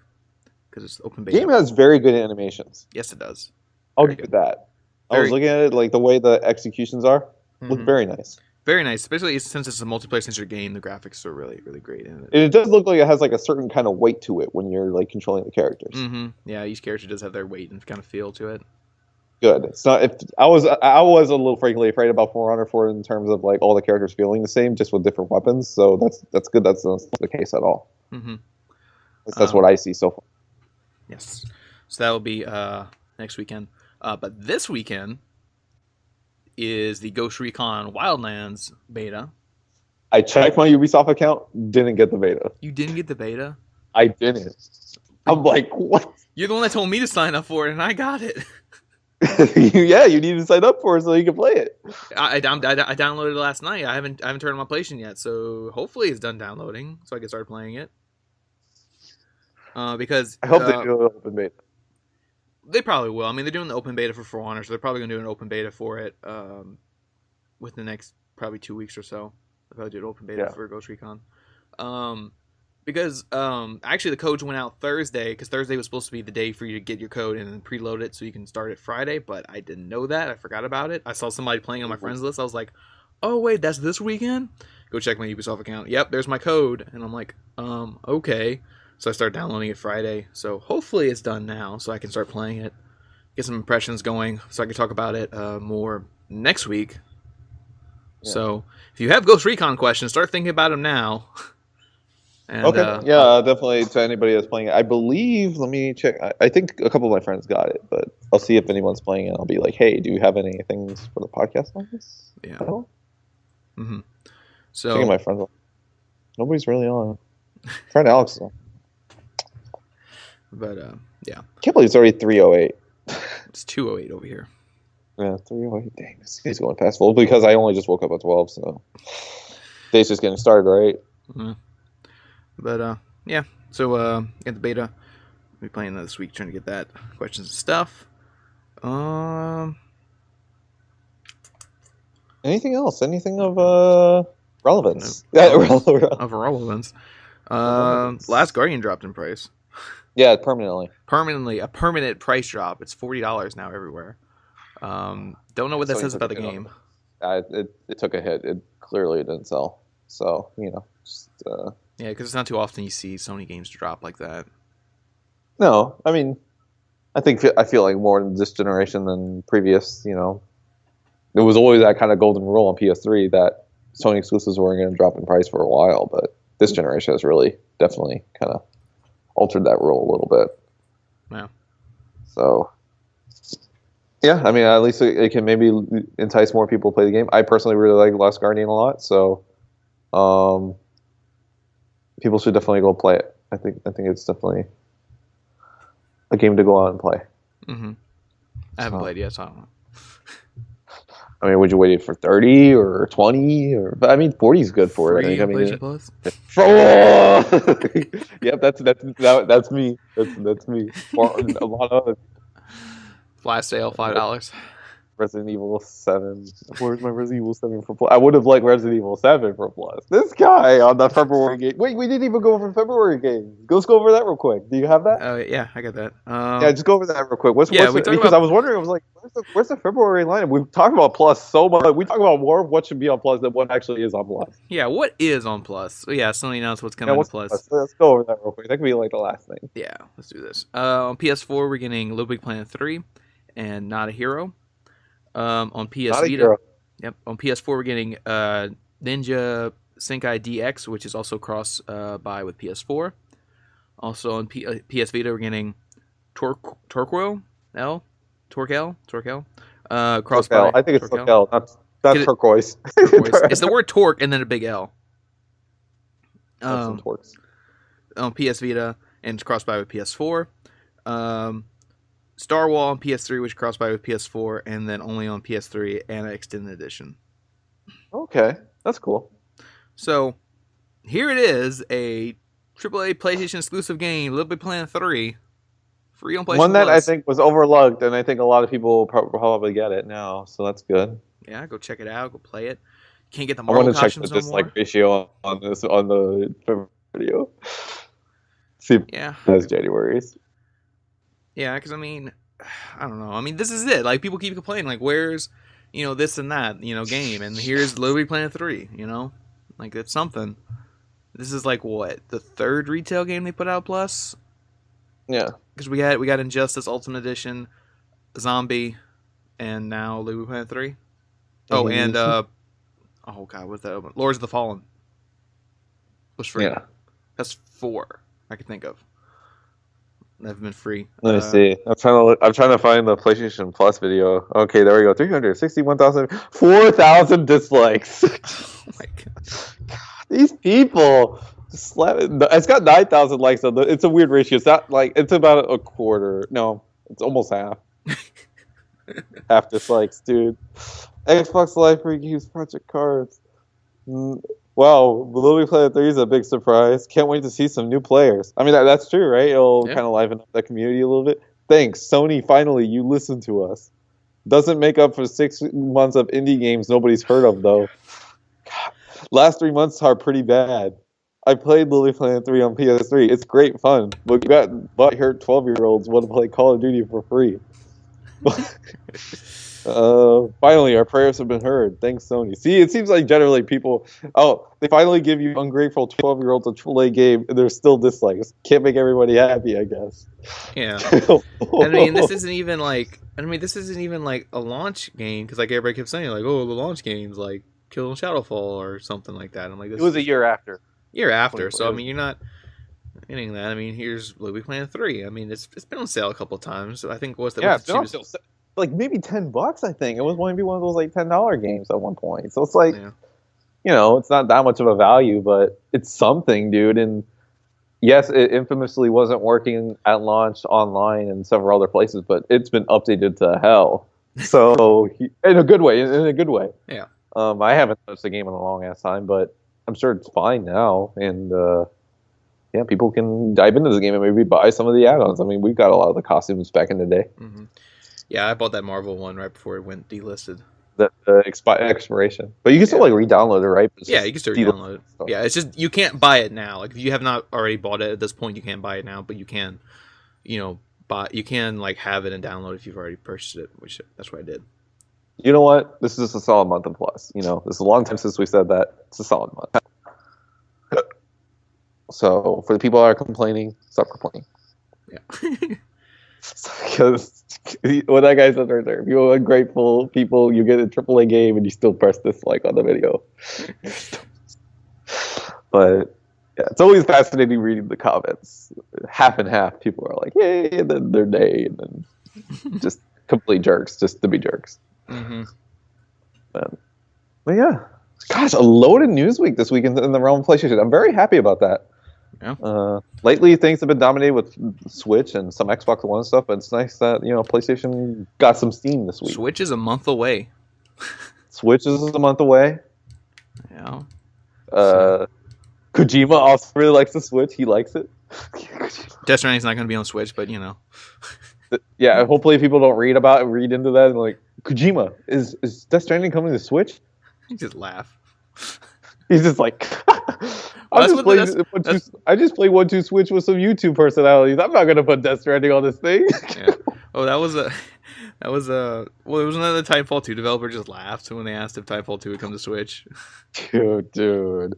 because it's open beta. The game has very good animations. Yes, it does. I'll give it that. I was looking at it, like the way the executions are, look very nice. Very nice, especially since it's a multiplayer game. The graphics are really, really great in it. It does look like it has like a certain kind of weight to it when you're like controlling the characters. Mm-hmm. Yeah, each character does have their weight and kind of feel to it. Good. It's not. If I was a little frankly afraid about For Honor 4 in terms of like all the characters feeling the same, just with different weapons. So that's good. That's not the case at all. Mm-hmm. That's what I see so far. Yes. So that will be next weekend. But this weekend is the Ghost Recon Wildlands beta. I checked my Ubisoft account. Didn't get the beta. You didn't get the beta? I didn't. I'm like, what? You're the one that told me to sign up for it, and I got it. Yeah, you need to sign up for it so you can play it. I downloaded it last night. I haven't turned on my PlayStation yet, so hopefully it's done downloading so I can start playing it. Because I hope they do an open beta. They probably will. I mean, they're doing the open beta for Honor, so they're probably going to do an open beta for it within the next probably 2 weeks or so. They'll probably do an open beta for Ghost Recon. Because actually the codes went out Thursday, because Thursday was supposed to be the day for you to get your code and then preload it so you can start it Friday, but I didn't know that. I forgot about it. I saw somebody playing on my friends list. I was like, oh, wait, that's this weekend? Go check my Ubisoft account. Yep, there's my code. And I'm like, okay. So I started downloading it Friday. So hopefully it's done now so I can start playing it, get some impressions going so I can talk about it more next week. Yeah. So if you have Ghost Recon questions, start thinking about them now. And, okay. Yeah, definitely to anybody that's playing it. I believe, let me check. I think a couple of my friends got it, but I'll see if anyone's playing it. I'll be like, hey, do you have any things for the podcast on this? Yeah. Mm-hmm. So checking my friends. Nobody's really on. Friend Alex is on. But, yeah. I can't believe it's already 3:08. It's 2:08 over here. Yeah, 3:08. Dang, this is going past full because I only just woke up at 12, so day's just getting started, right? Mm-hmm. But yeah. So get the beta. We'll be playing that this week, trying to get that questions and stuff. Anything else? Anything of relevance? Of relevance. Last Guardian dropped in price. Yeah, permanently. A permanent price drop. It's $40 now everywhere. Don't know what that says about the game. It took a hit. It clearly didn't sell. So just, yeah, because it's not too often you see Sony games drop like that. No, I mean, I feel like more in this generation than previous. There was always that kind of golden rule on PS3 that Sony exclusives weren't going to drop in price for a while, but this generation has really definitely kind of altered that rule a little bit. Yeah. So, yeah, I mean, at least it can maybe entice more people to play the game. I personally really like Last Guardian a lot, so people should definitely go play it. I think it's definitely a game to go out and play. Mm-hmm. I haven't played yet, so I don't know. I mean, would you wait for 30 or 20 but I mean 40 is good for it. I mean, PlayStation Plus. Yep, that's me. That's me. Or a lot of Flash sale, $5. Resident Evil 7. Where's my Resident Evil 7 for Plus? I would have liked Resident Evil 7 for Plus. This guy on the February game. Wait, we didn't even go over February game. Let's go over that real quick. Do you have that? Yeah, I got that. Yeah, just go over that real quick. Because I was wondering, I was like, where's the February lineup? We've talked about Plus so much. We talk about more of what should be on Plus than what actually is on Plus. Yeah, what is on Plus? So yeah, Sony announced what's coming on Plus. Let's go over that real quick. That could be like the last thing. Yeah, let's do this. On PS4, we're getting Little Big Planet 3 and Not a Hero. On PS Vita, yep. On PS4, we're getting Ninja Senkai DX, which is also cross-buy with PS4. Also on PS Vita, we're getting Torquil cross-buy. I think it's Torquil, not turquoise. It's the word torque and then a big L. Some torques. On PS Vita, and it's cross-buy with PS4. Star Wall on PS3, which cross-buy with PS4, and then only on PS3 and an extended edition. Okay, that's cool. So, here it is, a AAA PlayStation exclusive game, Little Big Planet 3, free on PlayStation One that Plus. I think was overlooked, and I think a lot of people will probably get it now, so that's good. Yeah, go check it out, go play it. You can't get the Marvel costumes no more. I want to check the dislike ratio on the video. See, yeah, that's January's. Yeah, because I mean, I don't know. I mean, this is it. Like, people keep complaining, like, where's, this and that, game, and here's Little Big Planet 3, Like, it's something. This is like, what, the third retail game they put out Plus? Yeah. Because we got Injustice Ultimate Edition, Zombie, and now Little Big Planet 3. Oh, and, oh god, what's that? Lords of the Fallen was free. Yeah. That's 4 I can think of. They've been free. Let me see. I'm trying to find the PlayStation Plus video. Okay, there we go. 361,000, 4,000 dislikes. Oh my god. These people. It's got 9,000 likes. It's a weird ratio. It's not like it's about a quarter. No, it's almost half. Half dislikes, dude. Xbox Live Free Games Project Cars. Wow, Little Big Planet 3 is a big surprise. Can't wait to see some new players. I mean, that's true, right? It'll kind of liven up the community a little bit. Thanks, Sony, finally, you listen to us. Doesn't make up for 6 months of indie games nobody's heard of, though. God, last 3 months are pretty bad. I played Little Big Planet 3 on PS3. It's great fun, but butthurt 12-year-olds want to play Call of Duty for free. Finally, our prayers have been heard. Thanks, Sony. See, it seems like generally people, they finally give you ungrateful 12-year-olds a AAA game, and there's still dislikes. Can't make everybody happy, I guess. Yeah. I mean, this isn't even like a launch game, because like everybody kept saying, like, the launch game's like Kill Shadowfall or something like that. I'm like, it was a year after. So I mean, you're not getting that. I mean, here's Little Big Planet 3. I mean, it's been on sale a couple of times. So I think it's been on sale. Like maybe $10, I think. It was going to be one of those like $10 games at one point. So it's like, it's not that much of a value, but it's something, dude. And yes, it infamously wasn't working at launch online and several other places, but it's been updated to hell. So in a good way, in a good way. Yeah. I haven't touched the game in a long ass time, but I'm sure it's fine now. And yeah, people can dive into the game and maybe buy some of the add-ons. I mean, we've got a lot of the costumes back in the day. Mm-hmm. Yeah, I bought that Marvel one right before it went delisted. The expiration, but you can still like re-download it, right? Yeah, you can still re-download it. Yeah, it's just you can't buy it now. Like if you have not already bought it at this point, you can't buy it now. But you can, you can like have it and download if you've already purchased it. Which that's what I did. You know what? This is just a solid month and plus. This is a long time since we said that. It's a solid month. So for the people that are complaining, stop complaining. Yeah. Because what that guy said right there, if you're ungrateful people, you get a AAA game and you still press dislike on the video. But yeah, it's always fascinating reading the comments. Half and half. People are like, "Yay!" and then they're "nay," and then just complete jerks, just to be jerks. Mm-hmm. But yeah, gosh, a loaded news week this week in the realm of PlayStation. I'm very happy about that. Yeah. Lately, things have been dominated with Switch and some Xbox One stuff, but it's nice that PlayStation got some steam this week. Switch is a month away. Switch is a month away. Yeah. Kojima also really likes the Switch. He likes it. Death Stranding's not going to be on Switch, but Yeah, hopefully people don't read into that and like, Kojima, is Death Stranding coming to Switch? You just laugh. He's just like, I just play 1-2 Switch with some YouTube personalities. I'm not gonna put Death Stranding on this thing. Yeah. Oh, it was another Titanfall 2 developer just laughed when they asked if Titanfall 2 would come to Switch. Dude.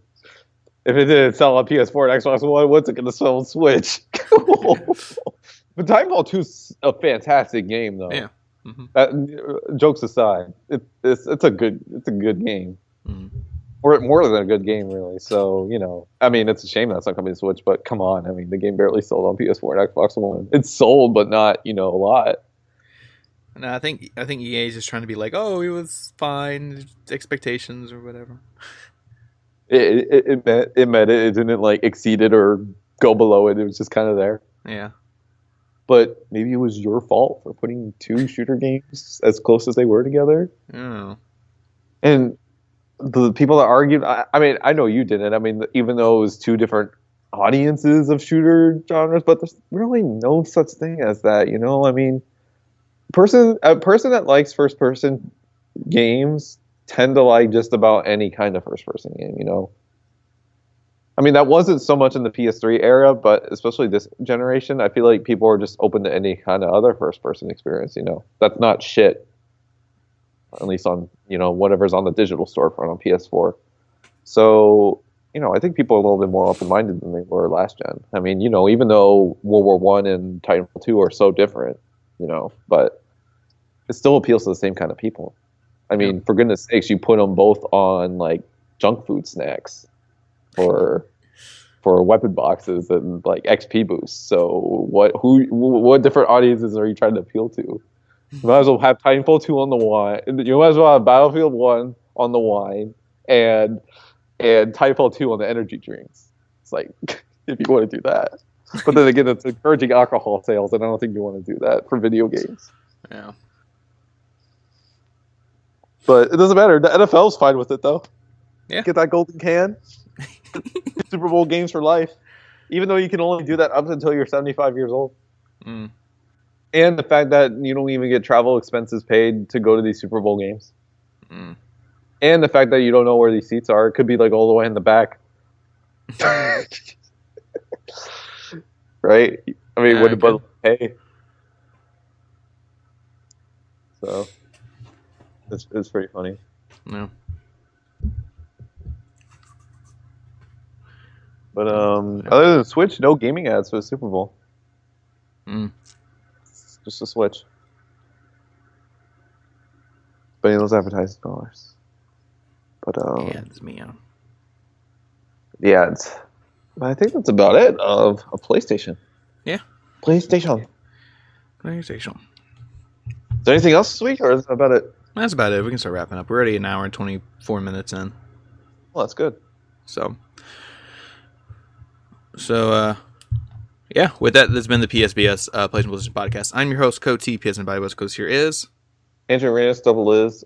If it didn't sell on PS4 and Xbox One, what's it gonna sell on Switch? But Titanfall 2 is a fantastic game, though. Yeah. Mm-hmm. Jokes aside, it's a good game. Mm-hmm. Or more than a good game, really. So, I mean, it's a shame that's not coming to Switch, but come on. I mean, the game barely sold on PS4 and Xbox One. It's sold, but not, a lot. No, I think EA is just trying to be like, oh, it was fine, expectations or whatever. It met it. It didn't, like, exceed it or go below it. It was just kind of there. Yeah. But maybe it was your fault for putting two shooter games as close as they were together. I don't know. And the people that argued, I mean, I know you didn't. I mean, even though it was two different audiences of shooter genres, but there's really no such thing as that, I mean, a person that likes first-person games tend to like just about any kind of first-person game, I mean, that wasn't so much in the PS3 era, but especially this generation, I feel like people are just open to any kind of other first-person experience, That's not shit. At least on, whatever's on the digital storefront on PS4. So, I think people are a little bit more open-minded than they were last gen. I mean, even though World War I and Titanfall 2 are so different, but it still appeals to the same kind of people. I mean, for goodness sakes, you put them both on, like, junk food snacks for weapon boxes and, like, XP boosts. So what different audiences are you trying to appeal to? You might as well have Titanfall 2 on the wine. You might as well have Battlefield 1 on the wine and Titanfall 2 on the energy drinks. It's like, if you want to do that. But then again, it's encouraging alcohol sales, and I don't think you want to do that for video games. Yeah. But it doesn't matter. The NFL's fine with it, though. Yeah. Get that golden can. Super Bowl games for life. Even though you can only do that up until you're 75 years old. Mm. And the fact that you don't even get travel expenses paid to go to these Super Bowl games. Mm. And the fact that you don't know where these seats are. It could be like all the way in the back. Right? I mean, what did pay? So, it's pretty funny. No. But other than Switch, no gaming ads for the Super Bowl. Mm. Just a Switch. Spending those advertising dollars. But ads, man. The ads. I think that's about it of a PlayStation. Yeah. PlayStation. PlayStation. Is there anything else this week, or is that about it? That's about it. We can start wrapping up. We're already an hour and 24 minutes in. Well, that's good. So Yeah, with that, this has been the PSBS PlayStation Blizzard podcast. I'm your host, Code T. PSN by West Coast. Here is Andrew Reyes, double Liz.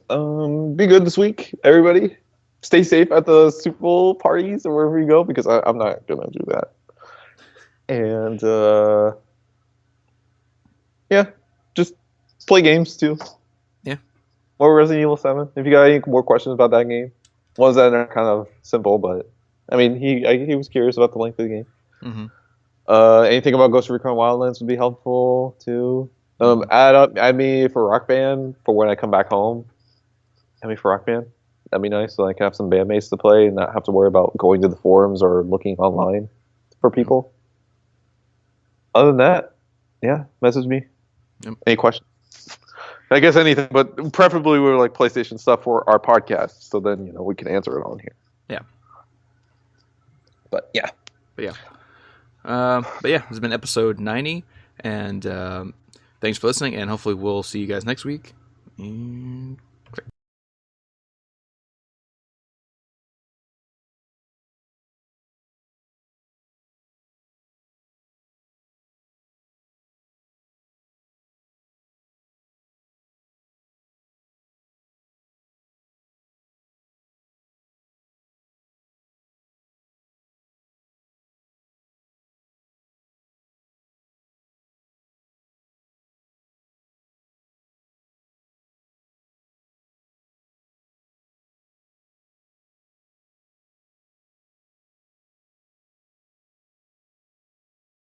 Be good this week, everybody. Stay safe at the Super Bowl parties or wherever you go, because I'm not gonna do that. And yeah, just play games too. Yeah. More Resident Evil 7. If you got any more questions about that game, ones that are kind of simple, but I mean, he was curious about the length of the game. Mm-hmm. Anything about Ghost Recon Wildlands would be helpful too. Add me for Rock Band for when I come back home. Add me for Rock Band. That'd be nice, so I can have some bandmates to play and not have to worry about going to the forums or looking online for people. Other than that, yeah, message me. Yep. Any questions? I guess anything, but preferably we're like PlayStation stuff for our podcast, so then we can answer it on here. Yeah. But yeah. This has been episode 90, and thanks for listening, and hopefully we'll see you guys next week. And